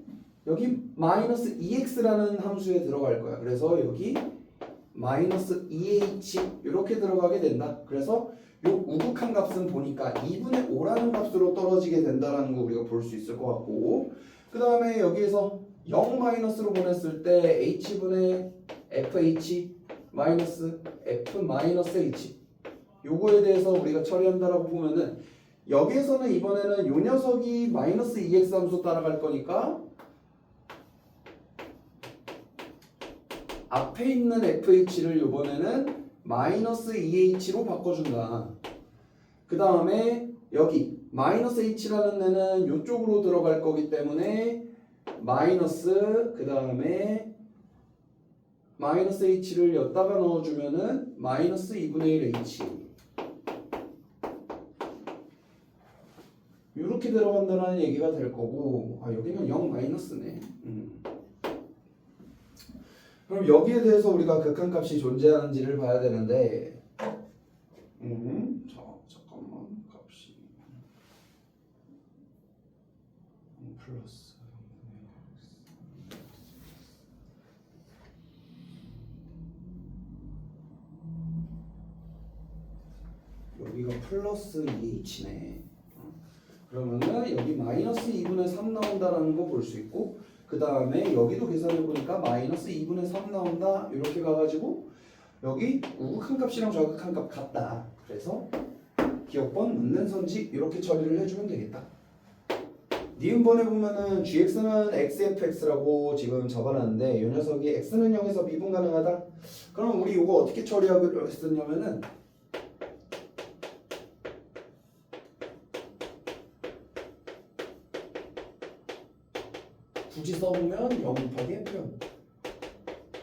여기 마이너스 2x라는 함수에 들어갈 거야. 그래서 여기 마이너스 2h 이렇게 들어가게 된다. 그래서 요 우극한 값은 보니까 2분의 5라는 값으로 떨어지게 된다는 거 우리가 볼 수 있을 것 같고 그 다음에 여기에서 0 마이너스로 보냈을 때 h분의 fh 마이너스 f 마이너스 h 요거에 대해서 우리가 처리한다라고 보면은 여기에서는 이번에는 요 녀석이 마이너스 2x 함수 따라갈 거니까 앞에 있는 fh를 이번에는 마이너스 2h로 바꿔준다. 그 다음에 여기 마이너스 h라는 애는 이쪽으로 들어갈 거기 때문에 마이너스 그 다음에 마이너스 h를 여기다가 넣어주면은 마이너스 2분의 1 h 이렇게 들어간다는 얘기가 될 거고 여기는 0 마이너스네. 그럼 여기에 대해서 우리가 극한값이 존재하는지를 봐야 되는데 잠깐만 값이 플러스 여기가 플러스 2h네. 그러면은 여기 마이너스 2분의 3 나온다라는 거 볼 수 있고 그 그 다음에 여기도 계산해보니까 마이너스 2분의 3 나온다. 이렇게 가가지고 여기 우극한 값이랑 좌극한 값 같다. 그래서 기억번 맞는 선지 이렇게 처리를 해주면 되겠다. 니은번에 보면은 gx는 xfx라고 지금 적어놨는데 이 녀석이 x는 0에서 미분 가능하다. 그럼 우리 이거 어떻게 처리하기로 했었냐면은 굳이 써보면 0 곱하기 F형.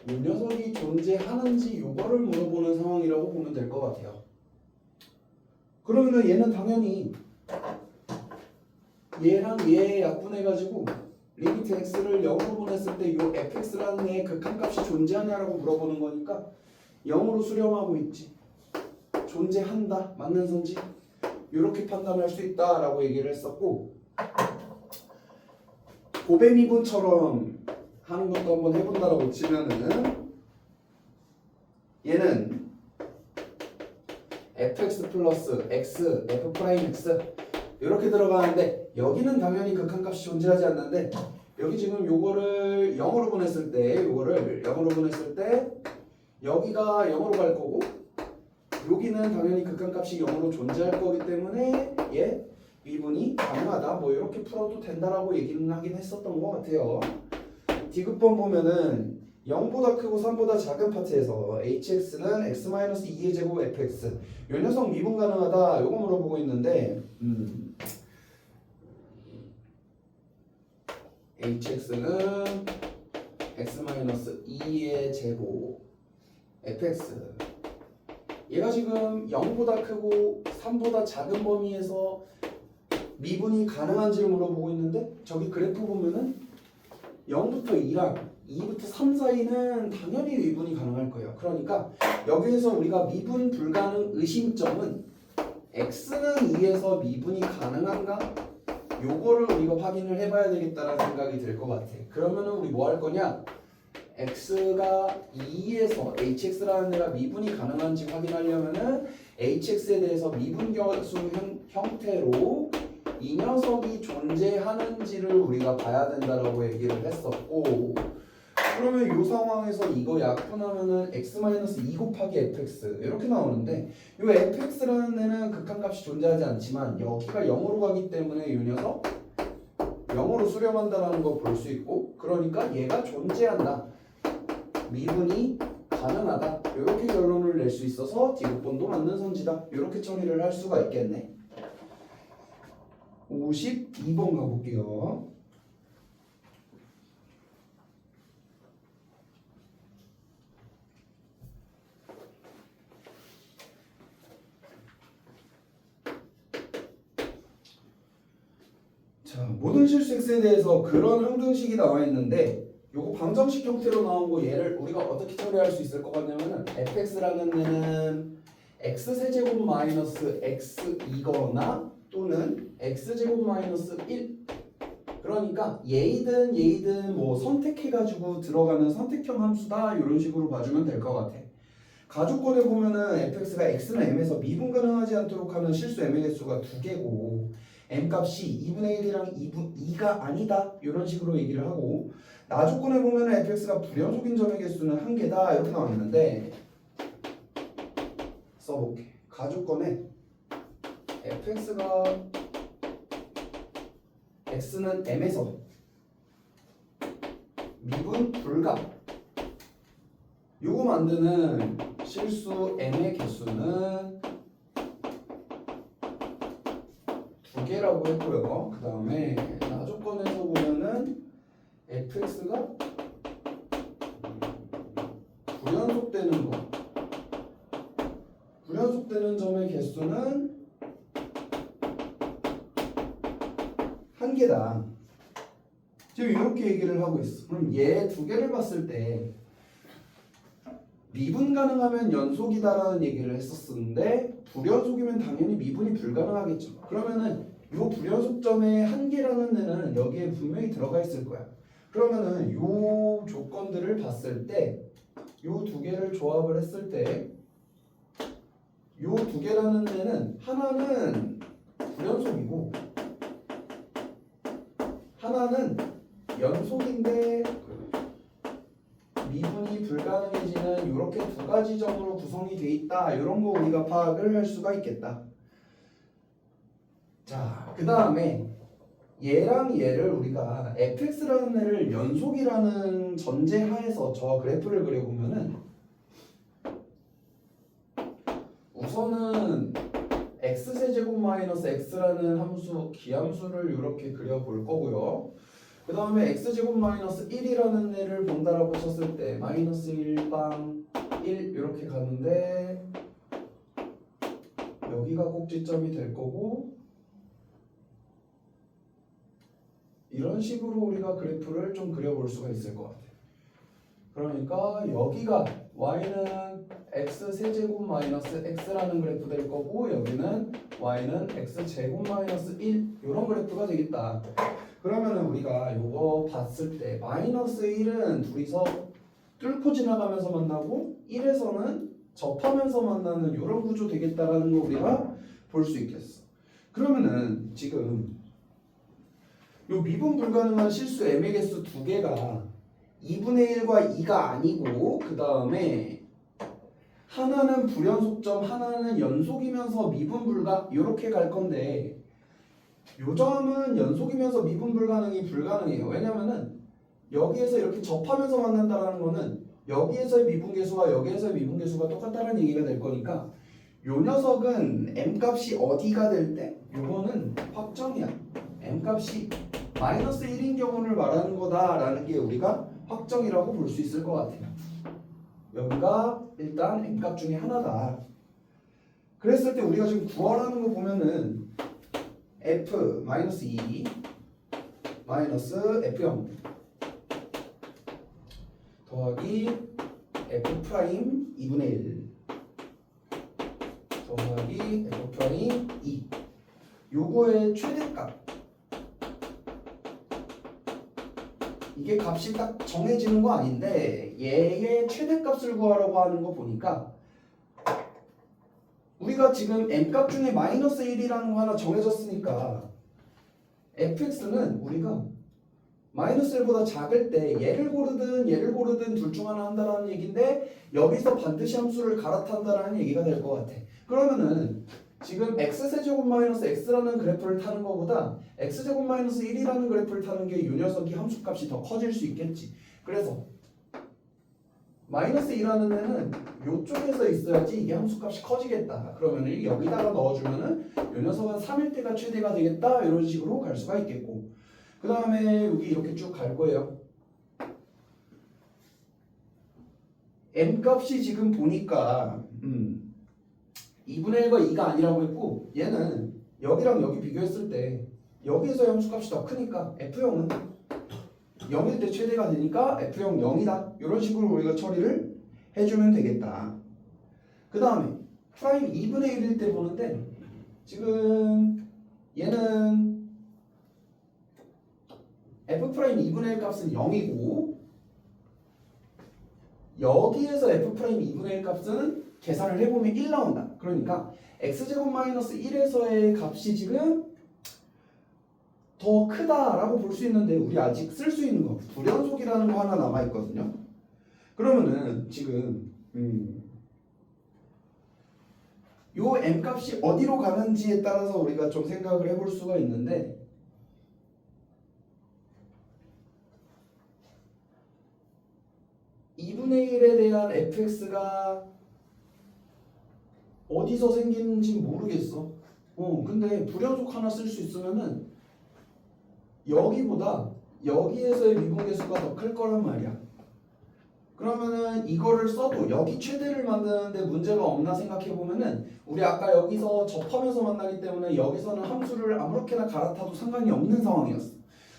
이 녀석이 존재하는지 이거를 물어보는 상황이라고 보면 될 것 같아요. 그러면은 얘는 당연히 얘랑 얘 약분해가지고 리미트 x를 0으로 보냈을 때 이 fx라는 애의 극한값이 존재하냐라고 물어보는 거니까 0으로 수렴하고 있지. 존재한다. 맞는 선지. 이렇게 판단할 수 있다라고 얘기를 했었고 고배 미분처럼 하는 것도 한번 해본다라고 치면은 얘는 fx 플러스 x f 프라임 x 이렇게 들어가는데 여기는 당연히 극한값이 존재하지 않는데 여기 지금 요거를 0으로 보냈을 때 요거를 0으로 보냈을 때 여기가 0으로 갈 거고 여기는 당연히 극한값이 0으로 존재할 거기 때문에 얘 미분이 가능하다. 뭐 이렇게 풀어도 된다라고 얘기는 하긴 했었던 것 같아요. 디귿번 보면은 0보다 크고 3보다 작은 파트에서 hx는 x-2의 제곱 fx 요 녀석 미분 가능하다. 요거 물어보고 있는데 hx는 x-2의 제곱 fx 얘가 지금 0보다 크고 3보다 작은 범위에서 미분이 가능한지를 물어보고 있는데 저기 그래프 보면은 0부터 2랑 2부터 3 사이는 당연히 미분이 가능할 거예요. 그러니까 여기에서 우리가 미분 불가능 의심점은 x는 2에서 미분이 가능한가? 요거를 우리가 확인을 해봐야 되겠다라는 생각이 들 것 같아. 그러면은 우리 뭐 할 거냐? x가 2에서 hx라는 애가 미분이 가능한지 확인하려면은 hx에 대해서 미분결수 형태로 이 녀석이 존재하는지를 우리가 봐야 된다라고 얘기를 했었고 그러면 이 상황에서 이거 약분하면은 x-2 곱하기 fx 이렇게 나오는데 이 fx라는 애는 극한값이 존재하지 않지만 여기가 0으로 가기 때문에 이 녀석 0으로 수렴한다는 거 볼 수 있고 그러니까 얘가 존재한다. 미분이 가능하다. 이렇게 결론을 낼 수 있어서 디귿번도 맞는 선지다. 이렇게 처리를 할 수가 있겠네. 52번 가볼게요. 자, 모든 실수 x에 대해서 그런 항등식이 나와 있는데 요거 방정식 형태로 나온 거 얘를 우리가 어떻게 처리할 수 있을 것 같냐면은 fx라는 애는 x세제곱 마이너스 x이거나 또는 x제곱 마이너스 1 그러니까 얘이든 뭐 선택해가지고 들어가는 선택형 함수다 이런 식으로 봐주면 될 것 같아. 가족권에 보면은 fx가 x는 m에서 미분 가능하지 않도록 하는 실수 m의 개수가 2개고 m값이 2분의 1이랑 2가 아니다 이런 식으로 얘기를 하고 나조건에 보면은 fx가 불연속인 점의 개수는 1개다 이렇게 나와 있는데 써볼게. 가족권에 fx가 x는 m에서 미분 불가 요거 만드는 실수 m의 개수는 2개라고 했고요. 그 다음에 나조건에서 보면은 fx가 불연속되는 점의 개수는 1개다. 지금 이렇게 얘기를 하고 있어. 그럼 얘 2개를 봤을 때 미분 가능하면 연속이다라는 얘기를 했었는데 불연속이면 당연히 미분이 불가능하겠죠. 그러면은 이 불연속점의 1개라는 애는 여기에 분명히 들어가 있을 거야. 그러면은 이 조건들을 봤을 때 이 2개를 조합을 했을 때 이 2개라는 애는 하나는 불연속이고 하나는 연속인데 미분이 불가능해지는 이렇게 두 가지 점으로 구성이 돼 있다. 이런 거 우리가 파악을 할 수가 있겠다. 자, 그 다음에 얘랑 얘를 우리가 fx라는 애를 연속이라는 전제하에서 저 그래프를 그려보면은 우선은 x세제곱 마이너스 x라는 함수 기함수를 이렇게 그려볼 거고요. 그 다음에 x제곱 마이너스 1이라는 애를 본다라고 쳤을 때 마이너스 1방 1 이렇게 가는데 여기가 꼭지점이 될 거고 이런 식으로 우리가 그래프를 좀 그려볼 수가 있을 것 같아요. 그러니까 여기가 y는 x 세제곱 마이너스 x라는 그래프 될 거고 여기는 y는 x 제곱 마이너스 1 이런 그래프가 되겠다. 그러면은 우리가 요거 봤을 때 마이너스 1은 둘이서 뚫고 지나가면서 만나고 1에서는 접하면서 만나는 이런 구조 되겠다라는 거 우리가 볼 수 있겠어. 그러면은 지금 요 미분 불가능한 실수 m의 개수 두 개가 2분의 1과 2가 아니고 그 다음에 하나는 불연속점 하나는 연속이면서 미분 불가 이렇게 갈 건데 요 점은 연속이면서 미분 불가능해요. 왜냐면은 여기에서 이렇게 접하면서 만난다라는 거는 여기에서의 미분 계수와 여기에서의 미분 계수가 똑같다는 얘기가 될 거니까 요 녀석은 m 값이 어디가 될 때 요거는 확정이야. m 값이 마이너스 1인 경우를 말하는 거다라는 게 우리가 확정이라고 볼 수 있을 것 같아요. 여기가 일단 m값 중에 하나다. 그랬을 때 우리가 지금 구하라는 거 보면은 f 마이너스 2 마이너스 f0 더하기 f 프라임 2분의 1 더하기 f 프라임 2 요거의 최대값 이게 값이 딱 정해지는 거 아닌데 얘의 최대값을 구하라고 하는 거 보니까 우리가 지금 m값 중에 마이너스 1이라는 거 하나 정해졌으니까 fx는 우리가 마이너스 1보다 작을 때 얘를 고르든 둘 중 하나 한다라는 얘기인데 여기서 반드시 함수를 갈아탄다라는 얘기가 될 것 같아. 그러면은 지금 x세제곱 마이너스 x라는 그래프를 타는 것보다 x제곱 마이너스 1이라는 그래프를 타는 게 이 녀석이 함수값이 더 커질 수 있겠지. 그래서 마이너스 2라는 애는 이쪽에서 있어야지 이게 함수값이 커지겠다. 그러면 여기다가 넣어주면은 이 녀석은 3일 때가 최대가 되겠다. 이런 식으로 갈 수가 있겠고 그 다음에 여기 이렇게 쭉 갈 거예요. m 값이 지금 보니까 2분의 1과 2가 아니라고 했고 얘는 여기랑 여기 비교했을 때 여기에서 함수값이 더 크니까 f0은 0일 때 최대가 되니까 f0 0이다. 이런 식으로 우리가 처리를 해주면 되겠다. 그 다음에 프라임 2분의 1일 때 보는데 지금 얘는 f 프라임 2분의 1 값은 0이고 여기에서 f 프라임 2분의 1 값은 계산을 해보면 1 나온다. 그러니까 x제곱 마이너스 1에서의 값이 지금 더 크다라고 볼 수 있는데 우리 아직 쓸 수 있는 거 불연속이라는 거 하나 남아있거든요. 그러면은 지금 요 m 값이 어디로 가는지에 따라서 우리가 좀 생각을 해볼 수가 있는데 (2분의 1에) 대한 fx가 어디서 생기는지 모르겠어. 근데 불연속 하나 쓸 수 있으면은 여기보다 여기에서의 미분계수가 더 클 거란 말이야. 그러면은 이거를 써도 여기 최대를 만드는데 문제가 없나 생각해보면은 우리 아까 여기서 접하면서 만나기 때문에 여기서는 함수를 아무렇게나 갈아타도 상관이 없는 상황이었어.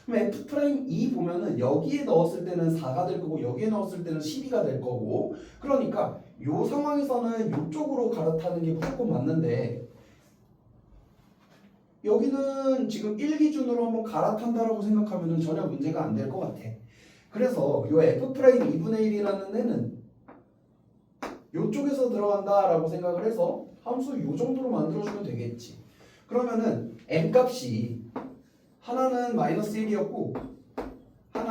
그럼 f'2 보면은 여기에 넣었을 때는 4가 될 거고 여기에 넣었을 때는 12가 될 거고 그러니까 요 상황에서는 요쪽으로 갈아타는 게 무조건 맞는데 여기는 지금 1 기준으로 한번 갈아탄다라고 생각하면 전혀 문제가 안 될 것 같아. 그래서 요 f'2분의 1이라는 애는 요쪽에서 들어간다라고 생각을 해서 함수 요 정도로 만들어주면 되겠지. 그러면은 m 값이 하나는 마이너스 1이었고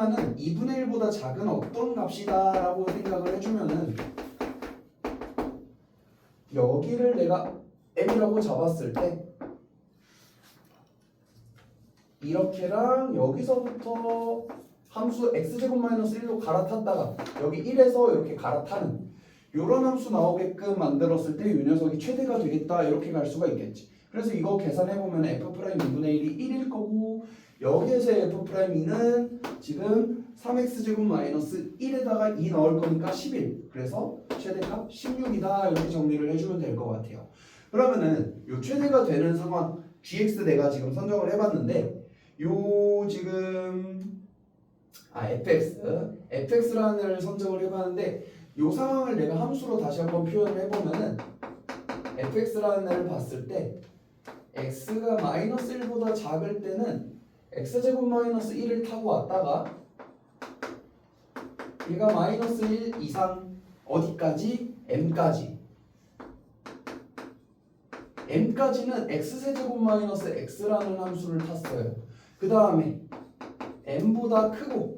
해당하는 2분의 1보다 작은 어떤 값이다 라고 생각을 해주면은 여기를 내가 m이라고 잡았을 때 이렇게랑 여기서부터 함수 x제곱 마이너스 1로 갈아탔다가 여기 1에서 이렇게 갈아타는 요런 함수 나오게끔 만들었을 때 이 녀석이 최대가 되겠다 이렇게 갈 수가 있겠지. 그래서 이거 계산해보면 f' 2분의 1이 1일 거고 여기에서의 f'2는 지금 3x제곱 마이너스 1에다가 2 넣을 거니까 11. 그래서 최대값 16이다 이렇게 정리를 해주면 될 것 같아요. 그러면은 요 최대가 되는 상황 gx 내가 지금 선정을 해봤는데 요 지금 fx라는 애를 선정을 해봤는데 요 상황을 내가 함수로 다시 한번 표현을 해보면은 fx라는 애를 봤을 때 x가 마이너스 1보다 작을 때는 x제곱 마이너스 1을 타고 왔다가 얘가 마이너스 1 이상 어디까지? m까지는 x세제곱 마이너스 x라는 함수를 탔어요. 그 다음에 m보다 크고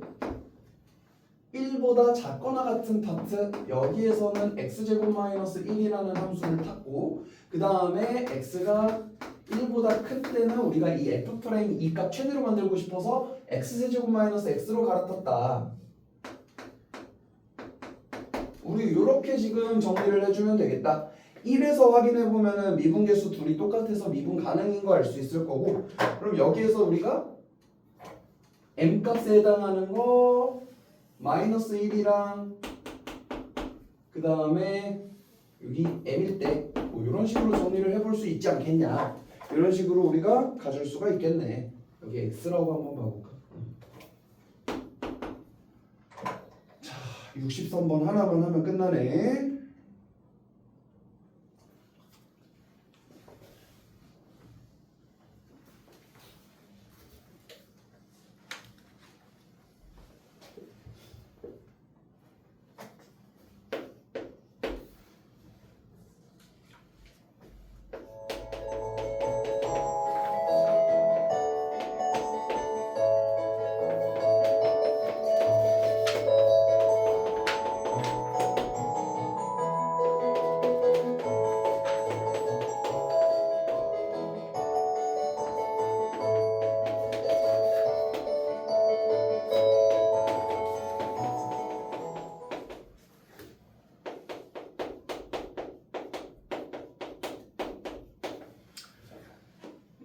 1보다 작거나 같은 파트 여기에서는 x제곱 마이너스 1이라는 함수를 탔고 그 다음에 x가 1보다 큰 때는 우리가 이 f' 이 값 최대로 만들고 싶어서 x세제곱 마이너스 x로 갈아탔다. 우리 이렇게 지금 정리를 해주면 되겠다. 1에서 확인해보면은 미분계수 둘이 똑같아서 미분 가능인 거 알 수 있을 거고 그럼 여기에서 우리가 m값에 해당하는 거 마이너스 1이랑 그 다음에 여기 m일 때 뭐 이런 식으로 정리를 해볼 수 있지 않겠냐 이런 식으로 우리가 가질 수가 있겠네. 여기 x라고 한번 봐볼까. 자 63번 하나만 하면 끝나네.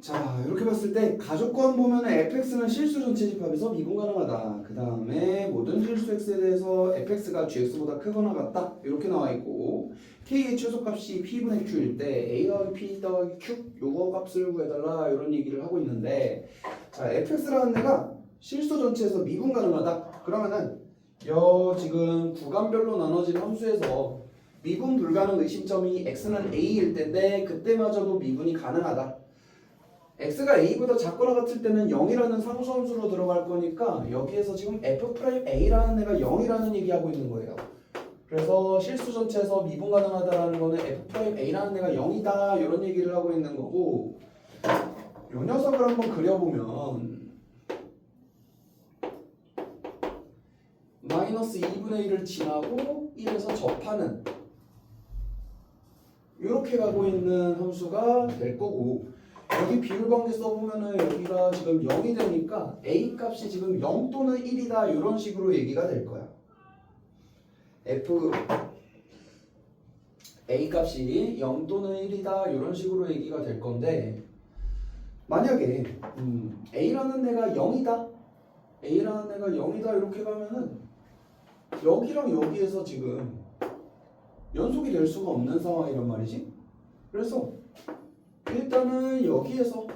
자 이렇게 봤을 때 가족권 보면은 fx는 실수 전체 집합에서 미분 가능하다. 그 다음에 모든 실수 x에 대해서 fx가 gx보다 크거나 같다 이렇게 나와 있고 k의 최소값이 p분의 q일 때 a 더하기 p 더하기 q 요거 값을 구해달라 이런 얘기를 하고 있는데 자 fx라는 애가 실수 전체에서 미분 가능하다. 그러면은 지금 구간별로 나눠진 함수에서 미분 불가능 의심점이 x는 a일 텐데 그때마저도 미분이 가능하다. x가 a보다 작거나 같을 때는 0이라는 상수함수로 들어갈 거니까 여기에서 지금 f'a라는 애가 0이라는 얘기하고 있는 거예요. 그래서 실수 전체에서 미분 가능하다라는 거는 f'a라는 애가 0이다 이런 얘기를 하고 있는 거고 요 녀석을 한번 그려보면 마이너스 2분의 1을 지나고 1에서 접하는 이렇게 가고 있는 함수가 될 거고 여기 비율관계 써보면은 여기가 지금 0이 되니까 a 값이 지금 0 또는 1이다 이런 식으로 얘기가 될 거야. a 값이 0 또는 1이다 이런 식으로 얘기가 될 건데 만약에 a라는 애가 0이다 a라는 애가 0이다 이렇게 가면은 여기랑 여기에서 지금 연속이 될 수가 없는 상황이란 말이지. 그래서 일단은 여기에서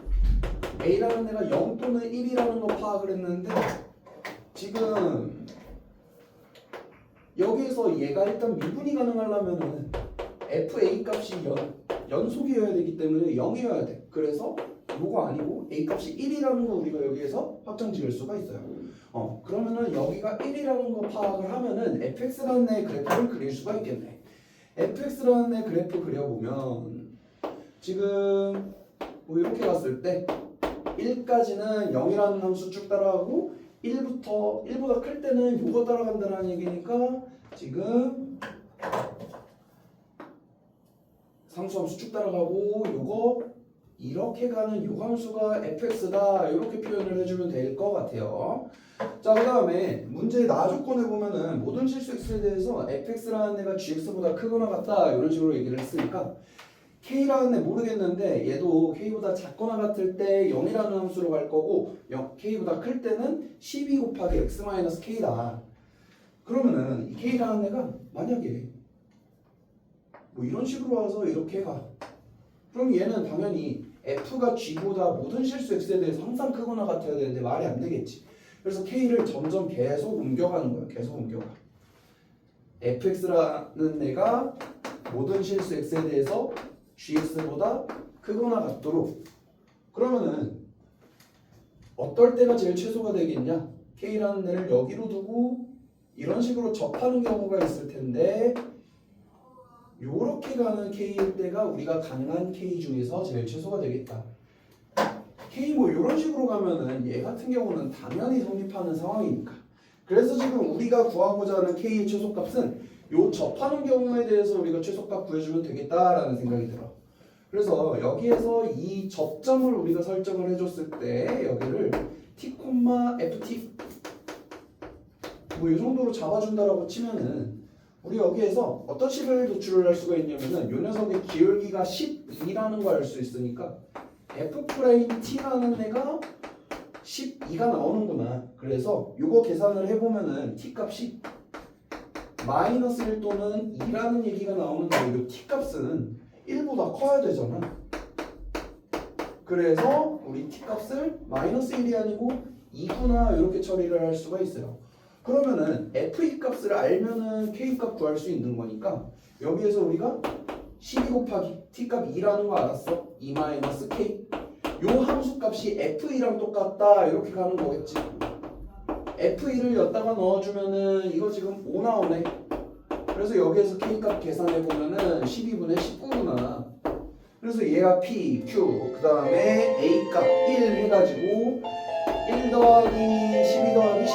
a라는 애가 0 또는 1이라는 거 파악을 했는데 지금 여기에서 얘가 일단 미분이 가능하려면은 fa 값이 연속이어야 되기 때문에 0이어야 돼. 그래서 요거 아니고 a 값이 1이라는 거 우리가 여기에서 확정 지을 수가 있어요. 그러면은 여기가 1이라는 거 파악을 하면은 fx라는 애 그래프를 그릴 수가 있겠네. fx라는 애 그래프 그려보면 지금 뭐 이렇게 갔을 때 1까지는 0이라는 함수 쭉 따라가고 1보다 클 때는 요거 따라간다는 얘기니까 지금 상수함수 쭉 따라가고 요거 이렇게 가는 요 함수가 fx다 이렇게 표현을 해주면 될 것 같아요. 자, 그 다음에 문제의 나 조건에 보면은 모든 실수 x에 대해서 fx라는 애가 gx보다 크거나 같다 이런 식으로 얘기를 했으니까 k라는 애 모르겠는데 얘도 k보다 작거나 같을 때 0이라는 함수로 갈 거고 k보다 클 때는 12 곱하기 x-k다. 그러면은 이 k라는 애가 만약에 뭐 이런 식으로 와서 이렇게 가. 그럼 얘는 당연히 f가 g보다 모든 실수 x에 대해서 항상 크거나 같아야 되는데 말이 안 되겠지. 그래서 k를 점점 계속 옮겨가는 거야. 계속 옮겨가. fx라는 애가 모든 실수 x에 대해서 gx보다 크거나 같도록. 그러면은 어떨 때가 제일 최소가 되겠냐? k라는 애를 여기로 두고 이런 식으로 접하는 경우가 있을 텐데 요렇게 가는 k일 때가 우리가 가능한 k 중에서 제일 최소가 되겠다. k 뭐 이런 식으로 가면은 얘 같은 경우는 당연히 성립하는 상황이니까. 그래서 지금 우리가 구하고자 하는 k의 최소값은 요 접하는 경우에 대해서 우리가 최소값 구해주면 되겠다라는 생각이 들어. 그래서 여기에서 이 접점을 우리가 설정을 해줬을 때 여기를 t, ft 뭐 이 정도로 잡아준다라고 치면은 우리 여기에서 어떤 식을 도출을 할 수가 있냐면은 요 녀석의 기울기가 12라는 걸 알 수 있으니까 f't라는 애가 12가 나오는구나. 그래서 요거 계산을 해보면은 t 값이 마이너스 1 또는 2라는 얘기가 나오는데 요 t 값은 1보다 커야 되잖아. 그래서 우리 t 값을 마이너스 1이 아니고 2구나 이렇게 처리를 할 수가 있어요. 그러면은 f2 값을 알면은 k 값 구할 수 있는 거니까 여기에서 우리가 12 곱하기 t 값 2라는 거 알았어? 2-k 요 함수 값이 f2랑 똑같다 이렇게 가는 거겠지. f2를 여기다가 넣어주면은 이거 지금 5 나오네. 그래서 여기에서 k 값 계산해 보면은 12분의 19구나. 그래서 얘가 p, q 그 다음에 a 값 1 해가지고 1 더하기 12 더하기